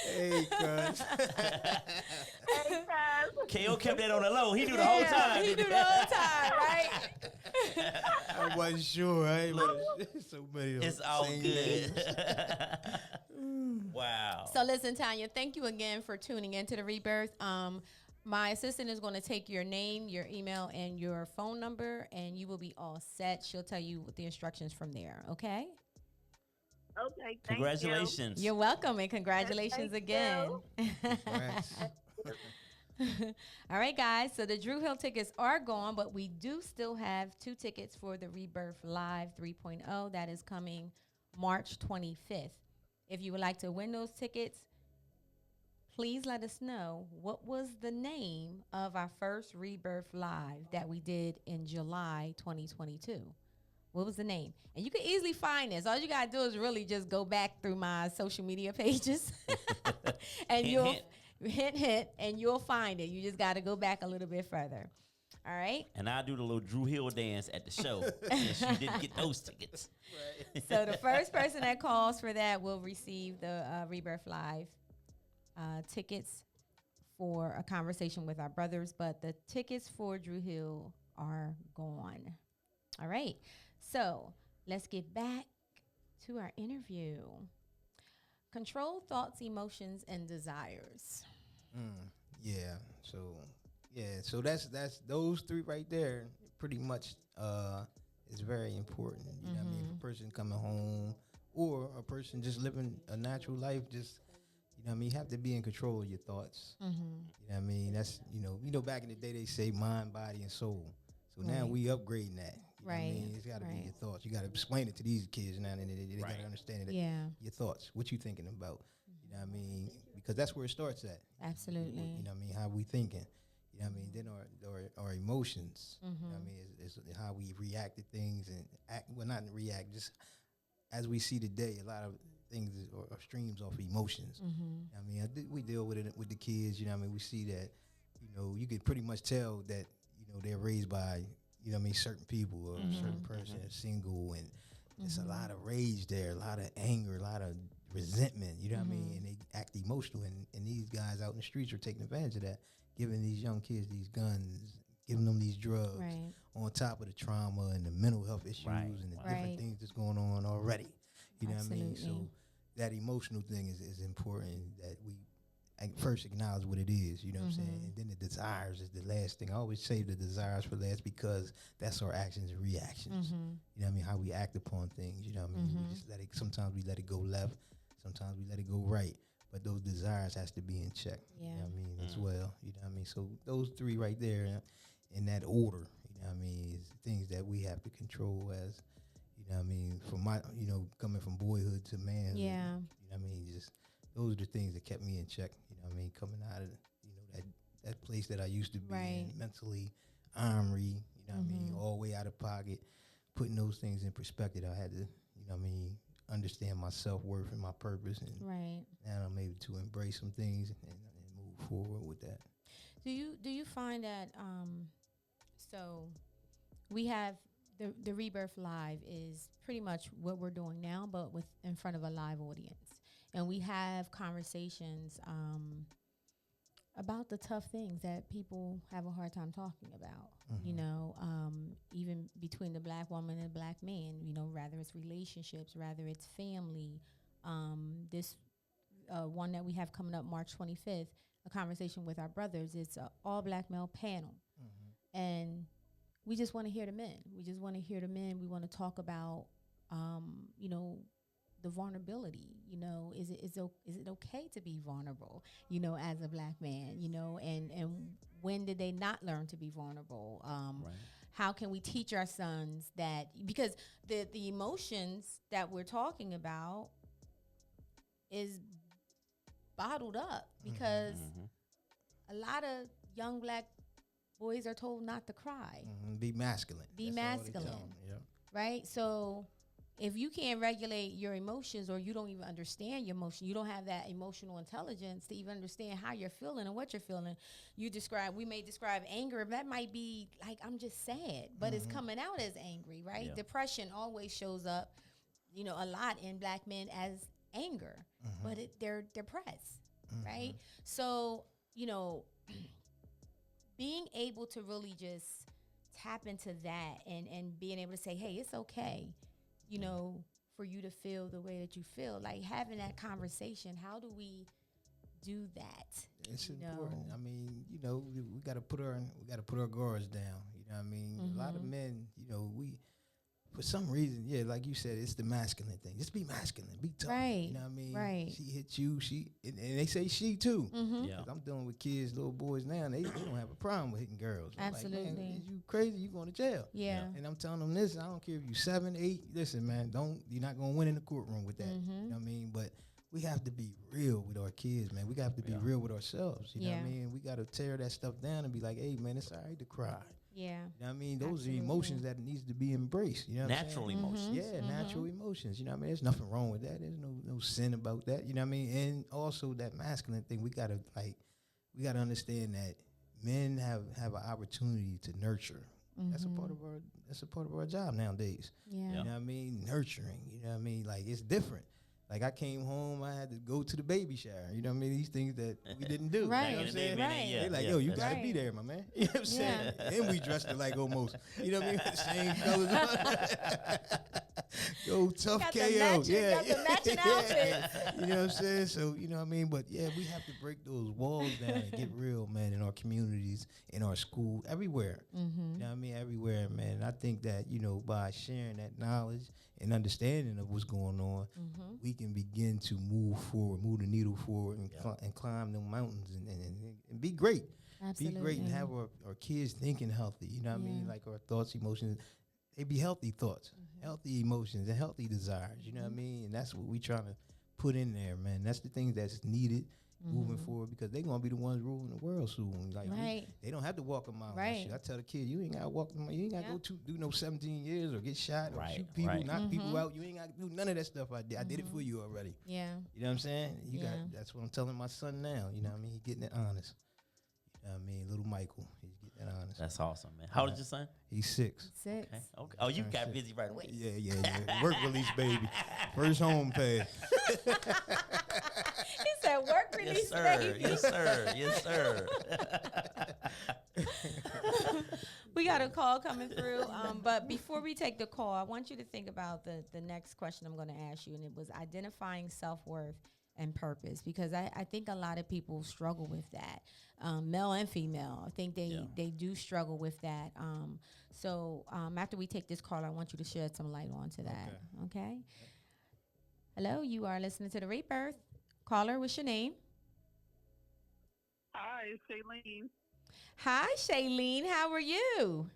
Hey, cuz. KO kept that on the low. He knew the whole time. He knew the whole time, right? I wasn't sure. I ain't so many. It's all good. Wow. So listen, Tanya, thank you again for tuning into the Rebirth. My assistant is going to take your name, your email, and your phone number, and you will be all set. She'll tell you the instructions from there, okay? Okay, thank Congratulations. You're welcome, and congratulations again. All right, guys. So the Drew Hill tickets are gone, but we do still have 2 tickets for the Rebirth Live 3.0. That is coming March 25th. If you would like to win those tickets, please let us know what was the name of our first Rebirth Live that we did in July 2022. What was the name? And you can easily find this. All you got to do is really just go back through my social media pages and you'll hint, and you'll find it. You just got to go back a little bit further. All right. And I'll do the little Drew Hill dance at the show since you didn't get those tickets. Right. So the first person that calls for that will receive the Rebirth Live tickets for a conversation with our brothers, but the tickets for Drew Hill are gone. All right. So let's get back to our interview. Control thoughts, emotions, and desires. So that's those 3 right there. Pretty much is very important. You know what I mean? If a person coming home or a person just living a natural life, just you know what I mean, you have to be in control of your thoughts. You know what I mean? That's you know back in the day they say mind, body, and soul. So now we upgrading that. You know what I mean? It's got to be your thoughts. You got to explain it to these kids now, and they got to understand it. Your thoughts, what you thinking about. You know what I mean? Because that's where it starts at. Absolutely. You know what I mean? How we thinking. You know what I mean? Then our emotions. You know what I mean? Is how we react to things and act. Well, not react. Just as we see today, a lot of things are streams off emotions. You know what I mean? We deal with it with the kids. You know what I mean? We see that. You know, you could pretty much tell that. You know, they're raised by. You know what I mean? Certain people or a certain person is single, and there's a lot of rage there, a lot of anger, a lot of resentment. You know what I mean? And they act emotional, and these guys out in the streets are taking advantage of that, giving these young kids these guns, giving them these drugs, on top of the trauma and the mental health issues and the different things that's going on already. You know what I mean? So that emotional thing is important, that we first acknowledge what it is, you know what I'm saying? And then the desires is the last thing. I always save the desires for last because that's our actions and reactions. You know what I mean? How we act upon things, you know what I mean? We just let it, sometimes we let it go left, sometimes we let it go right. But those desires has to be in check, you know what I mean, as well. You know what I mean? So those 3 right there in that order, you know what I mean, is things that we have to control as, you know what I mean, from my, you know, coming from boyhood to manhood. You know what I mean? Just those are the things that kept me in check, you know what I mean, coming out of, you know, that place that I used to be in, mentally, ornery, you know what I mean, all the way out of pocket, putting those things in perspective. I had to, you know what I mean, understand my self-worth and my purpose, and now I'm able to embrace some things and move forward with that. Do you find that so we have the Rebirth Live is pretty much what we're doing now, but with in front of a live audience, and we have conversations about the tough things that people have a hard time talking about. You know, even between the black woman and the black man, you know, rather it's relationships, rather it's family. This one that we have coming up March 25th, a conversation with our brothers. It's an all black male panel. And we just want to hear the men. We just want to hear the men. We want to talk about, you know, the vulnerability. You know, is it okay to be vulnerable? You know, as a black man. You know, and when did they not learn to be vulnerable? How can we teach our sons that? Because the emotions that we're talking about is bottled up because a lot of young black boys are told not to cry. Be masculine. Be That's all they masculine. tell 'em, yeah. Right? So if you can't regulate your emotions, or you don't even understand your emotion, you don't have that emotional intelligence to even understand how you're feeling and what you're feeling. We may describe anger. That might be like, I'm just sad, but it's coming out as angry, right? Yeah. Depression always shows up, a lot in black men as anger, but they're depressed, right? So, being able to really just tap into that and being able to say, hey, it's okay, for you to feel the way that you feel, like having that conversation. How do we do that? It's important. I mean, we got to put our guards down. You know what I mean? A lot of men, we, for some reason, like you said, it's the masculine thing. Just be masculine, be tough. Right. You know what I mean? Right. She hit you. And they say she too. Yeah. 'Cause I'm dealing with kids, little boys now, and they don't have a problem with hitting girls. I'm like, Absolutely. man, is you crazy? You going to jail? Yeah. And I'm telling them this. I don't care if you 7, 8. Listen, man, you're not gonna win in the courtroom with that. You know what I mean? But we have to be real with our kids, man. We have to be real with ourselves. You know what I mean? We got to tear that stuff down and be like, hey, man, it's all right to cry. Yeah. You know what I mean? Those Absolutely. are emotions that needs to be embraced. You know what Natural I'm saying? emotions. Yeah, natural emotions. You know what I mean? There's nothing wrong with that. There's no sin about that. You know what I mean? And also that masculine thing, we gotta understand that men have an opportunity to nurture. That's a part of our job nowadays. Yeah. You know what I mean? Nurturing. You know what I mean? Like, it's different. Like, I came home, I had to go to the baby shower. You know what I mean? These things that we didn't do. Right. You know what I'm saying? Right. They like, yo, you that's gotta right. be there, my man. You know what I'm saying? Yeah. And we dressed alike almost. You know what I mean? Same colors. Yo, tough Got KO. got the matching outfits. You know what I'm saying? So, you know what I mean? But yeah, we have to break those walls down and get real, man, in our communities, in our school, everywhere. You know what I mean? Everywhere, man. And I think that, by sharing that knowledge and understanding of what's going on, we can begin to move the needle forward and climb them mountains and be great. Absolutely. Be great and have our kids thinking healthy. You know what I mean? Like our thoughts, emotions, they be healthy thoughts, healthy emotions, and healthy desires. You know what I mean? And that's what we trying to put in there, man. That's the things that's needed moving forward, because they're going to be the ones ruling the world soon. Like, they don't have to walk a mile. Right. I tell the kid, you ain't got to walk a mile. You ain't got to do no 17 years or get shot or shoot people, Right. knock people out. You ain't got to do none of that stuff I did. I did it for you already. Yeah. You know what I'm saying? That's what I'm telling my son now. You know what I mean? He's getting it honest. You know what I mean? Little Michael, he's getting it honest. That's awesome, man. How old is your son? He's 6. 6. Okay. Oh, you got busy right away. Yeah. Work release, baby. First home pay. He said, "Work release, Yes, sir. baby." Yes, sir. Yes, sir. We got a call coming through. But before we take the call, I want you to think about the next question I'm going to ask you, and it was identifying self-worth and purpose, because I think a lot of people struggle with that, male and female. I think they do struggle with that. So after we take this call, I want you to shed some light onto that. Okay? Hello, you are listening to the Rebirth. Caller, what's your name? Hi, it's Shailene. Hi, Shailene. How are you?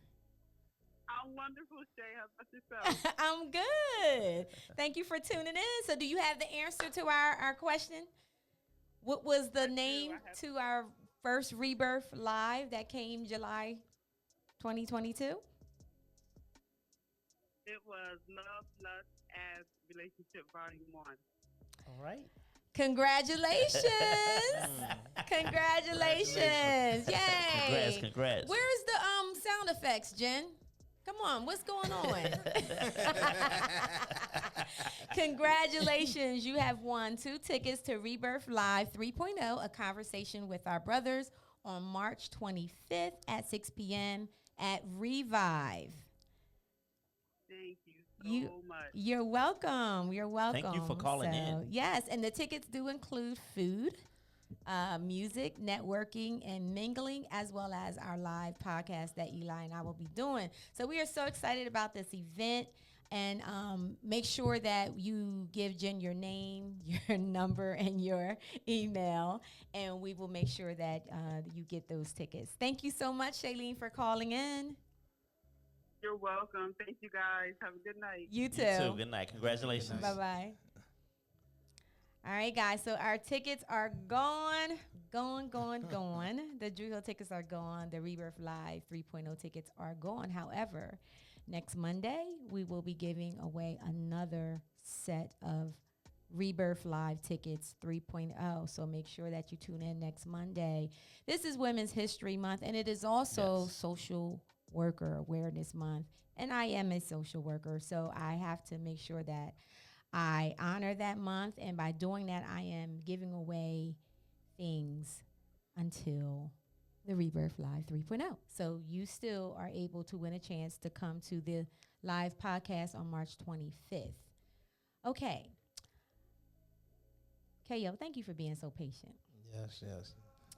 I'm wonderful, Shay. How about yourself? I'm good. Thank you for tuning in. So do you have the answer to our question? What was the name to our first Rebirth Live that came July 2022? It was Love, Lust, as Relationship Volume 1. All right. Congratulations. Congratulations. Yay. Congrats. Where's the sound effects, Jen? Come on, what's going on? Congratulations, you have won 2 tickets to Rebirth Live 3.0, a conversation with our brothers on March 25th at 6 p.m. at Revive. Thank you so much. You're welcome. You're welcome. Thank you for calling in. Yes, and the tickets do include food, music, networking, and mingling, as well as our live podcast that Eli and I will be doing. So we are so excited about this event. And make sure that you give Jen your name, your number, and your email, and we will make sure that you get those tickets. Thank you so much, Shailene, for calling in. You're welcome. Thank you, guys. Have a good night. You too. You too. Good night. Congratulations. Bye-bye. All right, guys. So our tickets are gone. The Drew Hill tickets are gone. The Rebirth Live 3.0 tickets are gone. However, next Monday, we will be giving away another set of Rebirth Live tickets 3.0. So make sure that you tune in next Monday. This is Women's History Month, and it is also Social Worker Awareness Month. And I am a social worker, so I have to make sure that I honor that month. And by doing that, I am giving away things until the Rebirth Live 3.0. So you still are able to win a chance to come to the live podcast on March 25th. Okay. KO, thank you for being so patient. Yes.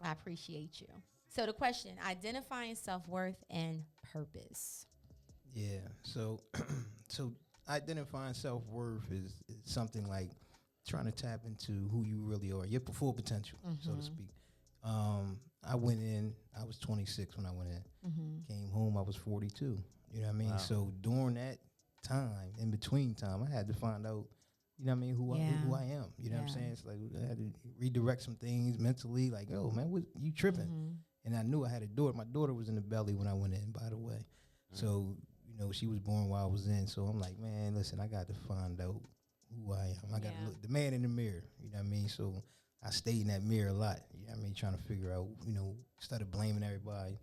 I appreciate you. So the question, identifying self-worth and purpose. Yeah. So identifying self-worth is something like trying to tap into who you really are, your full potential, so to speak. I went in, I was 26 when I went in. Came home, I was 42. You know what I mean? Wow. So during that time, in between time, I had to find out, you know what I mean, who I am. You know what I'm saying? It's like I had to redirect some things mentally, like, oh, man, what you tripping? And I knew I had a daughter. My daughter was in the belly when I went in, by the way. So, you know, she was born while I was in. So I'm like, man, listen, I got to find out who I am. I got to look, the man in the mirror, you know what I mean? So I stayed in that mirror a lot, you know what I mean, trying to figure out, you know, instead of blaming everybody,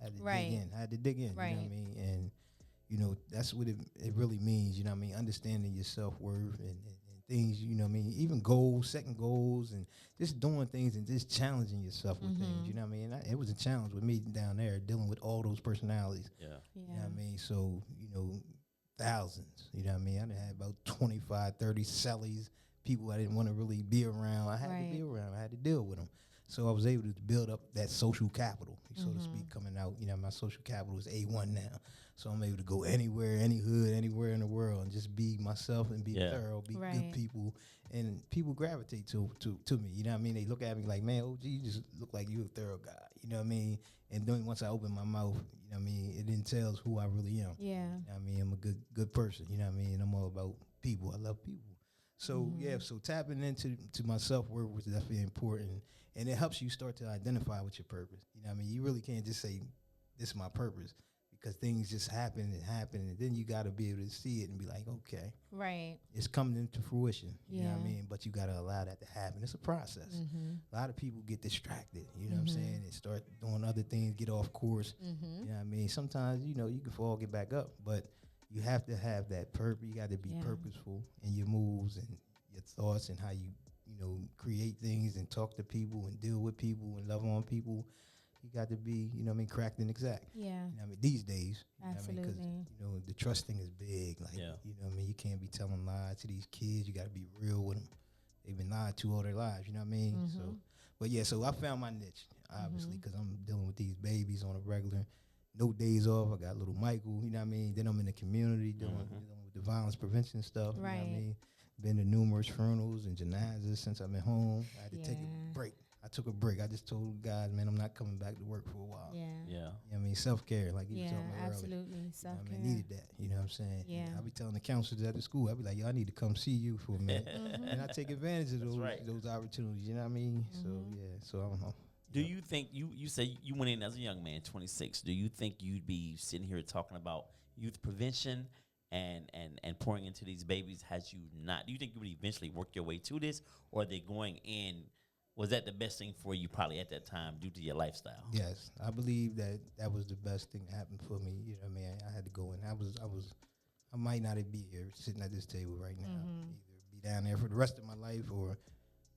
I had to dig in. I had to dig in, you know what I mean? And, you know, that's what it really means, you know what I mean? Understanding your self-worth and things, you know what I mean? Even goals, setting goals, and just doing things and just challenging yourself with things, you know what I mean? It was a challenge with me down there dealing with all those personalities. You know what I mean? So, you know, thousands, you know what I mean? I done had about 25, 30 cellies, people I didn't want to really be around. I had to be around. I had to deal with them. So I was able to build up that social capital, so to speak, coming out. You know, my social capital is A1 now. So I'm able to go anywhere, any hood, anywhere in the world, and just be myself and be thorough, be good people. And people gravitate to me. You know what I mean? They look at me like, man, OG, you just look like you a thorough guy. You know what I mean? And then once I open my mouth, you know what I mean, it entails who I really am. You know what I mean? I'm a good person. You know what I mean? I'm all about people. I love people. So, so tapping into my self-worth was definitely important. And it helps you start to identify with your purpose. You know what I mean? You really can't just say, this is my purpose, because things just happen, and then you got to be able to see it and be like, okay. It's coming into fruition. You know what I mean? But you got to allow that to happen. It's a process. A lot of people get distracted, you know what I'm saying, and start doing other things, get off course. You know what I mean? Sometimes, you know, you can fall, get back up, but you have to have that purpose. You got to be purposeful in your moves and your thoughts and how you know, create things and talk to people and deal with people and love on people. You got to be, you know what I mean, cracked and exact. You know what I mean? These days. Absolutely. Because, you know, the trust thing is big. Like, you know what I mean? You can't be telling lies to these kids. You got to be real with them. They've been lied to all their lives, you know what I mean? So, but yeah, so I found my niche, obviously, because I'm dealing with these babies on a regular. No days off. I got little Michael, you know what I mean? Then I'm in the community dealing with the violence prevention stuff, you know what I mean? Been to numerous funerals and janazas since I've been home. I had to take a break. I took a break. I just told guys, man, I'm not coming back to work for a while. You know what I mean? Self-care, like you were talking about absolutely. earlier. Self-care. You know what I mean? Needed that. You know what I'm saying? I be telling the counselors at the school, I be like, yo, I need to come see you for a minute. And I take advantage of those opportunities. You know what I mean? So, so I don't know. Do you think, you say you went in as a young man, 26. Do you think you'd be sitting here talking about youth prevention and pouring into these babies had you not? Do you think you would eventually work your way to this, or are they going in? Was that the best thing for you probably at that time due to your lifestyle? Yes, I believe that was the best thing that happened for me. You know what I mean? I had to go in. I might not be here sitting at this table right now. Either be down there for the rest of my life, or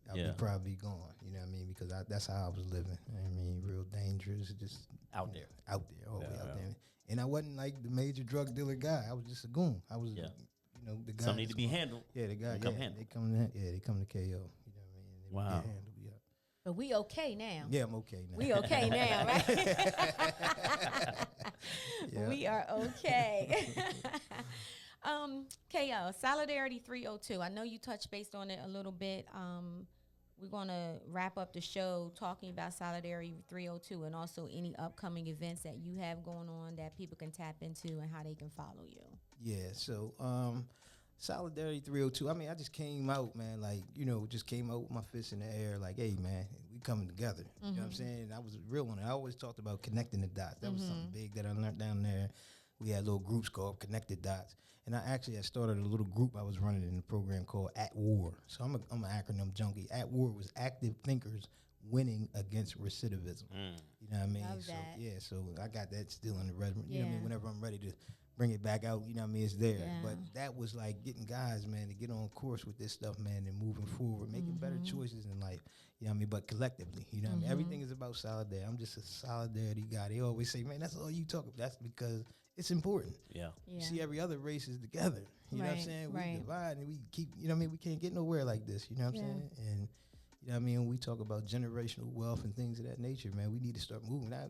I'll be probably gone. You know what I mean? Because that's how I was living. I mean, real dangerous, just out there, all the way out there. And I wasn't like the major drug dealer guy. I was just a goon. I was, you know, the guy. Some need to be handled. Yeah, the guy. They come to KO. You know what I mean? They get handled. But we okay now. Yeah, I'm okay now. We okay now, right? We are okay. KO, Solidarity 302. I know you touched based on it a little bit. We're going to wrap up the show talking about Solidarity 302 and also any upcoming events that you have going on that people can tap into and how they can follow you. Yeah, so Solidarity 302. I mean, I just came out, man, like, just came out with my fists in the air, like, hey, man, we coming together. You know what I'm saying? I was a real one. I always talked about connecting the dots. That was something big that I learned down there. We had little groups called Connected Dots. And I actually had started a little group I was running in a program called At War. So I'm an acronym junkie. At War was active thinkers winning against recidivism. You know what I mean? Love so that. yeah, so I got that still in the regimen. You know what I Yeah. mean? Whenever I'm ready to bring it back out, you know what I mean, it's there. Yeah. But that was like getting guys, man, to get on course with this stuff, man, and moving forward, making better choices in life. You know what I mean? But collectively, you know what I mean? Everything is about solidarity. I'm just a solidarity guy. They always say, man, that's all you talk about. That's because it's important. Yeah. You see every other race is together. You know what I'm Right, saying? right. We divide and we keep, you know what I mean? We can't get nowhere like this. You know what I'm saying? And you know what I mean? When we talk about generational wealth and things of that nature, man, we need to start moving, not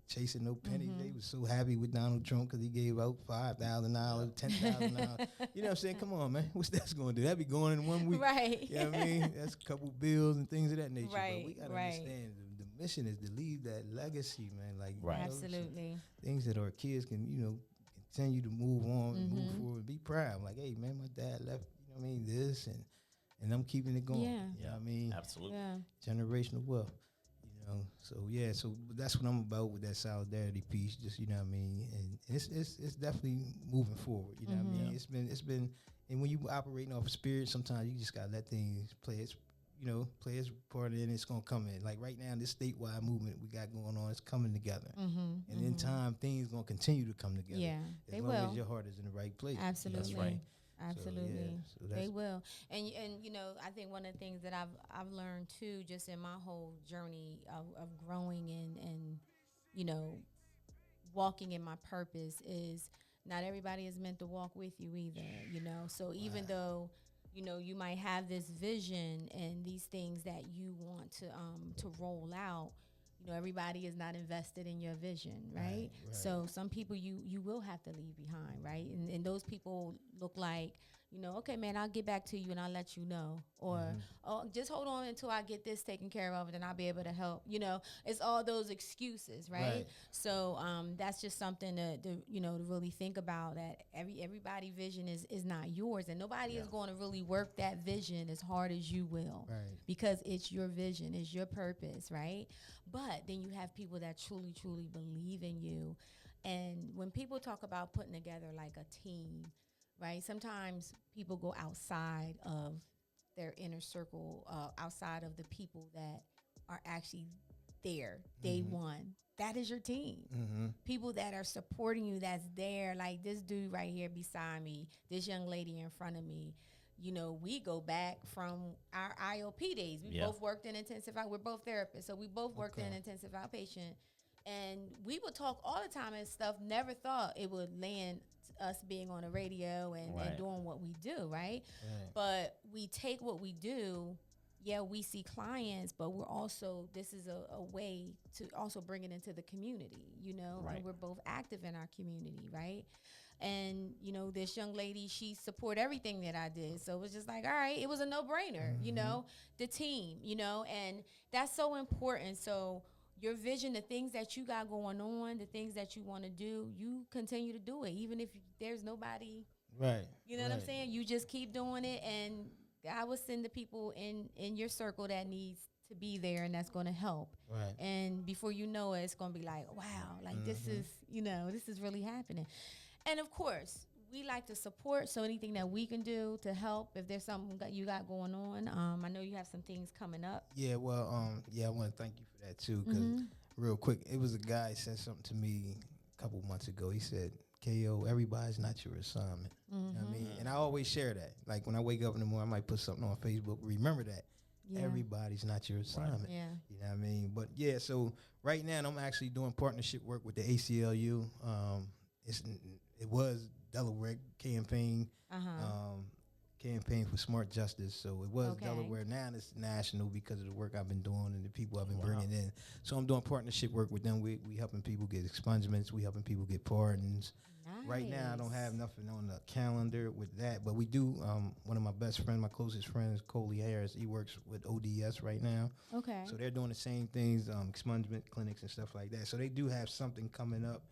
chasing no pennies. They was so happy with Donald Trump because he gave out $5,000, $10,000. You know what I'm saying? Come on, man. What's that's going to do? That'd be going in 1 week. Right. You know what I mean? That's a couple bills and things of that nature. Right, But we got to right. understand the mission is to leave that legacy, man. Like, you Right. know, some Absolutely. things that our kids can, continue to move on and move forward. Be proud. Like, hey, man, my dad left, you know what I mean, this, and I'm keeping it going. Yeah. You know what I mean? Absolutely. Yeah. Generational wealth. So yeah, so that's what I'm about with that solidarity piece. Just, you know what I mean, and it's definitely moving forward. You know what I mean? It's been, and when you operating off of spirit, sometimes you just gotta let things play its part in. It's gonna come in. Like right now, this statewide movement we got going on, it's coming together. And in time, things gonna continue to come together. Yeah, as they long will. as your heart is in the right place. Absolutely. That's right. Absolutely. So They that's- will. And I think one of the things that I've learned too, just in my whole journey of growing and walking in my purpose, is not everybody is meant to walk with you either, So even though you might have this vision and these things that you want to roll out, everybody is not invested in your vision, right? So some people you will have to leave behind, right? And those people look like, okay, man, I'll get back to you and I'll let you know. Or, oh, just hold on until I get this taken care of and then I'll be able to help. It's all those excuses, right? Right. So that's just something to really think about, that everybody vision is not yours, and nobody is going to really work that vision as hard as you will. Right. Because it's your vision, it's your purpose, right? But then you have people that truly, truly believe in you. And when people talk about putting together like a team, right? Sometimes people go outside of their inner circle, outside of the people that are actually there, day one. That is your team. People that are supporting you, that's there. Like this dude right here beside me, this young lady in front of me. We go back from our IOP days. We both worked in intensive out. We're both therapists, so we both worked in intensive outpatient. And we would talk all the time and stuff. Never thought it would land us being on the radio and doing what we do, right? But we take what we do. Yeah, we see clients, but we're also, this is a way to also bring it into the community, and we're both active in our community, right? And, this young lady, she support everything that I did. So it was just like, all right, it was a no-brainer, the team, and that's so important. So your vision, the things that you got going on, the things that you want to do, you continue to do it, even if there's nobody, Right. you know what I'm saying? You just keep doing it, and God will send the people in your circle that needs to be there and that's going to help. Right. And before you know it, it's going to be like, wow, like this is really happening. And of course, we like to support, so anything that we can do to help, if there's something that you got going on. I know you have some things coming up. Yeah, well, I want to thank you for that too, because real quick, it was a guy said something to me a couple months ago. He said, KO, everybody's not your assignment. You know what I mean? And I always share that. Like when I wake up in the morning, I might put something on Facebook. Remember that. Yeah. Everybody's not your assignment. Yeah. You know what I mean? But yeah, so right now I'm actually doing partnership work with the ACLU. It was Delaware campaign for smart justice. So it was Delaware. Now it's national because of the work I've been doing and the people I've been bringing in. So I'm doing partnership work with them. We helping people get expungements. We helping people get pardons. Nice. Right now, I don't have nothing on the calendar with that, but we do. One of my best friends, my closest friends, Coley Harris, he works with ODS right now. Okay. So they're doing the same things, expungement clinics and stuff like that. So they do have something coming up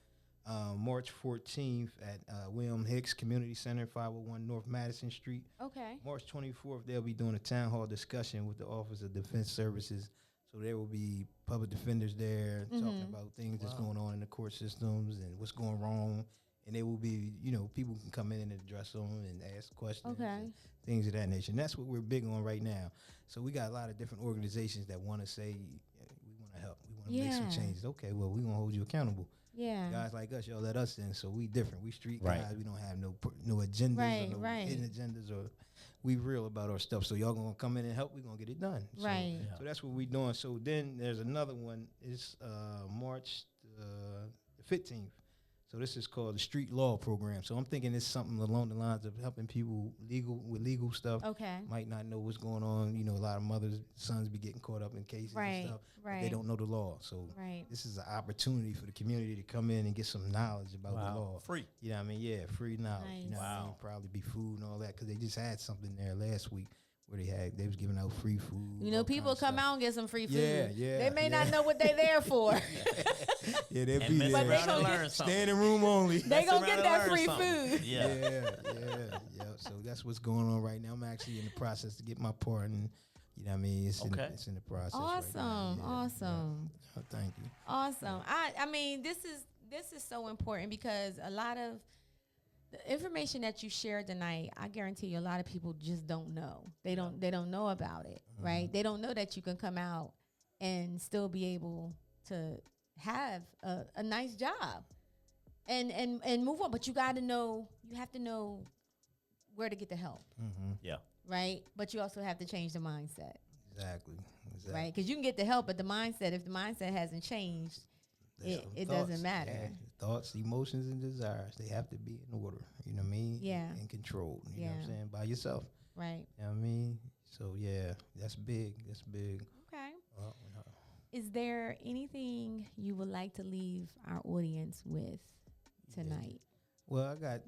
March 14th at William Hicks Community Center, 501 North Madison Street. Okay. March 24th, they'll be doing a town hall discussion with the Office of Defense Services. So there will be public defenders there talking about things that's going on in the court systems and what's going wrong. And they will be, people can come in and address them and ask questions and things of that nature. And that's what we're big on right now. So we got a lot of different organizations that want to say, we want to help. We want to make some changes. Okay, well, we're going to hold you accountable. Yeah. Guys like us, y'all let us in. So we different. We street guys. We don't have no agendas or no hidden agendas or we real about our stuff. So y'all going to come in and help. We're going to get it done. Right. So that's what we're doing. So then there's another one. It's March the 15th. So this is called the Street Law Program. So I'm thinking it's something along the lines of helping people with legal stuff. Okay. Might not know what's going on. A lot of mothers, sons be getting caught up in cases and stuff. But they don't know the law. So this is an opportunity for the community to come in and get some knowledge about the law. Free. You know what I mean? Yeah, free knowledge. Nice. You know what I mean? Probably be food and all that because they just had something there last week where they was giving out free food. People come out and get some free food. Yeah. They may not know what they there for. Yeah, they'll be there. But they gonna get standing room only. They gonna get that free food. Yeah. So that's what's going on right now. I'm actually in the process to get my part, and you know what I mean. It's in the process. Awesome, awesome. Oh, thank you. Awesome. I mean, this is so important because a lot of the information that you shared tonight, I guarantee you, a lot of people just don't know. They don't know about it, right? They don't know that you can come out and still be able to have a nice job and move on. But you have to know where to get the help. Yeah. Right? But you also have to change the mindset. Exactly. Right? Because you can get the help, but if the mindset hasn't changed, it doesn't matter. Yeah. Thoughts, emotions, and desires, they have to be in order. You know what I mean? Yeah. And controlled. You know what I'm saying? By yourself. Right. You know what I mean? So, yeah, that's big. That's big. Okay. Is there anything you would like to leave our audience with tonight? Well, I got,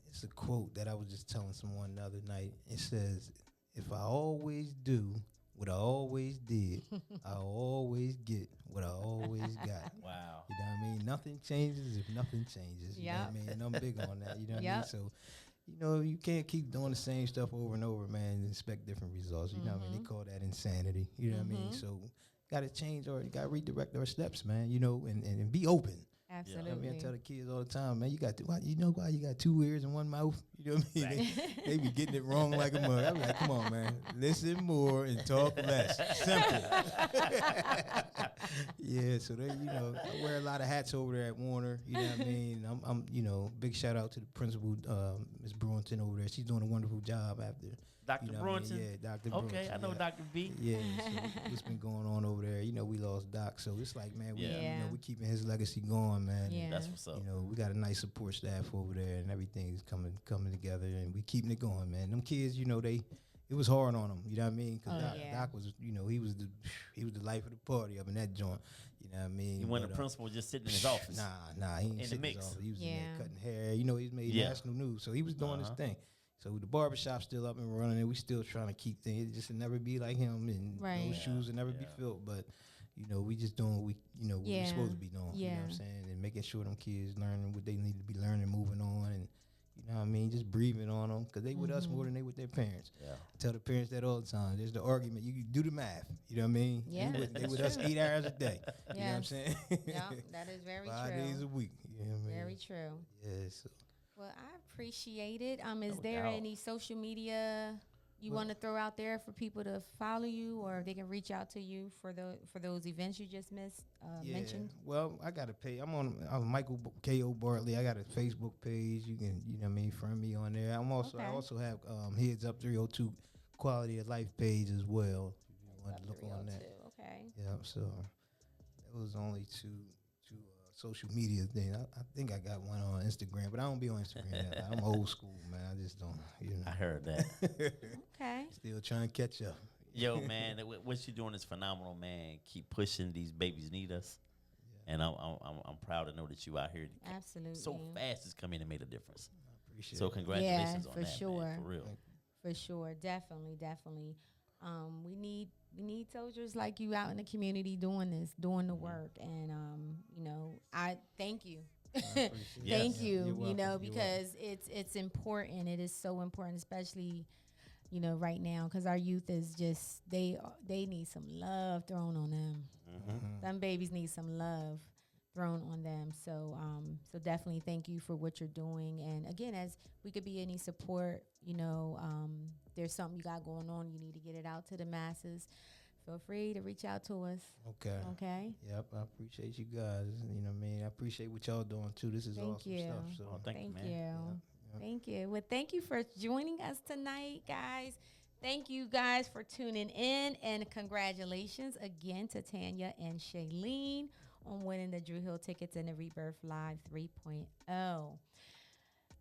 it's a quote that I was just telling someone the other night. It says, if I always do what I always did, I'll always get what I always got. Wow. You know what I mean? Nothing changes if nothing changes. You know what I mean? And I'm big on that. You know what I mean? So, you can't keep doing the same stuff over and over, man, and expect different results. You know what I mean? They call that insanity. You know what I mean? So, got to change or you got to redirect our steps, man, and be open. Absolutely. I mean, I tell the kids all the time, man, you know why you got 2 ears and 1 mouth? You know what I mean? They be getting it wrong like a mug. I be like, come on, man, listen more and talk less. Simple. Yeah, so they, I wear a lot of hats over there at Warner. You know what I mean? I'm big shout out to the principal, Ms. Brewington over there. She's doing a wonderful job after. Dr. Brewington? I mean? Yeah, Dr. Brewington. Okay, I know Dr. B. Yeah, so what's been going on over there? We lost Doc, so it's like, man, we keeping his legacy going, man. Yeah. That's what's up. We got a nice support staff over there, and everything's coming together, and we keeping it going, man. Them kids, it was hard on them. You know what I mean? Because Doc was, he was the life of the party up in that joint. You know what I mean? He wasn't the principal just sitting in his office. Nah, he ain't in sitting the in his mix. office. He was in there cutting hair. He's made national news, so he was doing his thing. So the barbershop's still up and running, and we still trying to keep things. It just will never be like him, and those shoes will never be filled. But we just doing what what we're supposed to be doing. You know what I'm saying? And making sure them kids learning what they need to be learning, moving on, and you know what I mean, just breathing on them because they with us more than they with their parents. Yeah. I tell the parents that all the time. There's the argument. You do the math. You know what I mean? Yeah, they with us 8 hours a day. You know what I'm saying? Yeah, that is very 5 true. 5 days a week. You know what I mean? Very true. Yeah. So. Well, I appreciate it. Is there any social media you want to throw out there for people to follow you, or they can reach out to you for those events you just mentioned? Well, I got a page. I'm Michael KO Bartley. I got a Facebook page. You can friend me on there. I also have Heads Up 302 Quality of Life page as well. If you want to look on that. Okay. Yeah. So that was only two social media thing. I think I got one on Instagram, but I don't be on Instagram. I'm old school, man. I just don't. I heard that. Okay. Still trying to catch up. Yo, man, what you're doing is phenomenal, man. Keep pushing. These babies need us, and I'm proud to know that you out here. Absolutely. So fast, it's come in and made a difference. I appreciate so congratulations on for that, sure. man, for real. For sure, definitely. We need soldiers like you out in the community doing the work, and I thank you. Thank you. You're You know, welcome. You're because it's important. It is so important, especially right now, because our youth is just they need some love thrown on them. Some babies need some love thrown on them. So so definitely thank you for what you're doing. And again, as we could be any support, there's something you got going on, you need to get it out to the masses. Feel free to reach out to us. Okay. Yep, I appreciate you guys. You know what I mean? I appreciate what y'all doing too. This is awesome stuff. So thank you, man. Yep. Thank you. Well, thank you for joining us tonight, guys. Thank you guys for tuning in, and congratulations again to Tanya and Shailene on winning the Drew Hill tickets in the Rebirth Live 3.0.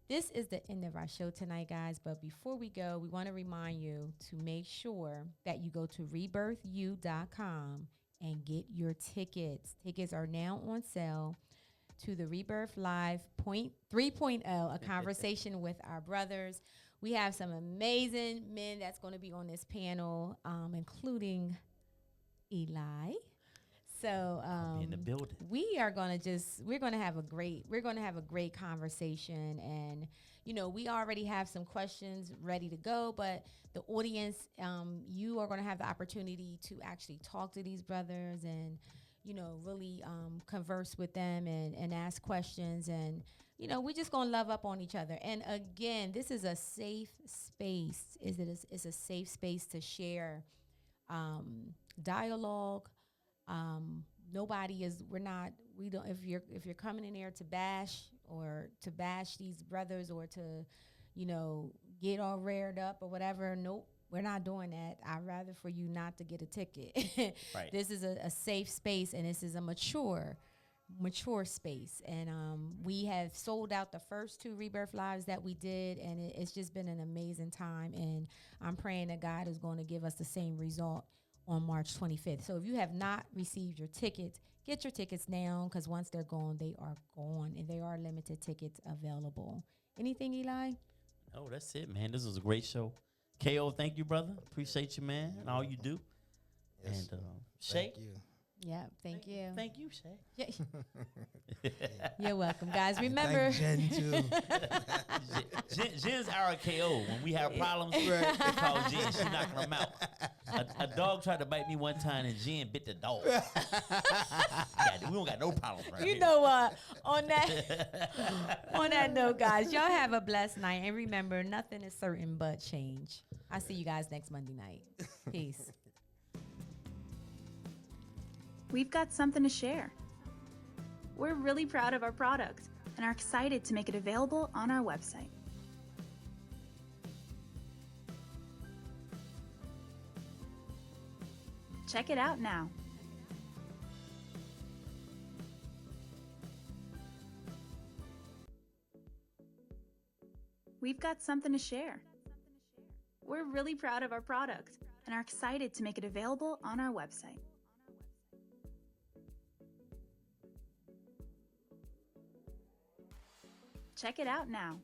This is the end of our show tonight, guys. But before we go, we want to remind you to make sure that you go to rebirthu.com and get your tickets. Tickets are now on sale to the Rebirth Live 3.0, a conversation with our brothers. We have some amazing men that's going to be on this panel, including Eli. So in the building, we're going to have a great conversation. And we already have some questions ready to go, but the audience, you are going to have the opportunity to actually talk to these brothers and really converse with them and ask questions. And we're just going to love up on each other. And again, this is a safe space. It's a safe space to share dialogue. If you're coming in there to bash these brothers or to, get all reared up or whatever, nope, we're not doing that. I'd rather for you not to get a ticket. Right. This is a safe space, and this is a mature space. And we have sold out the first 2 Rebirth Lives that we did, and it's just been an amazing time. And I'm praying that God is going to give us the same result on March 25th. So if you have not received your tickets, get your tickets now, because once they're gone, they are gone, and there are limited tickets available. Anything, Eli? Oh, that's it, man. This was a great show. KO, thank you, brother. Appreciate you, man, and all you do. Yes. And Shay. Thank you. Yeah, thank you. Thank you, Shay. Yeah. You're welcome, guys. Remember, Thank Jen too. Jen's our KO. When we have problems, we call Jen. She knocking them out. A dog tried to bite me one time, and Jen bit the dog. We don't got no problems right you here. know what? On that note, guys, y'all have a blessed night. And remember, nothing is certain but change. I'll see you guys next Monday night. Peace. We've got something to share. We're really proud of our product and are excited to make it available on our website. Check it out now. We've got something to share. We're really proud of our product and are excited to make it available on our website. Check it out now.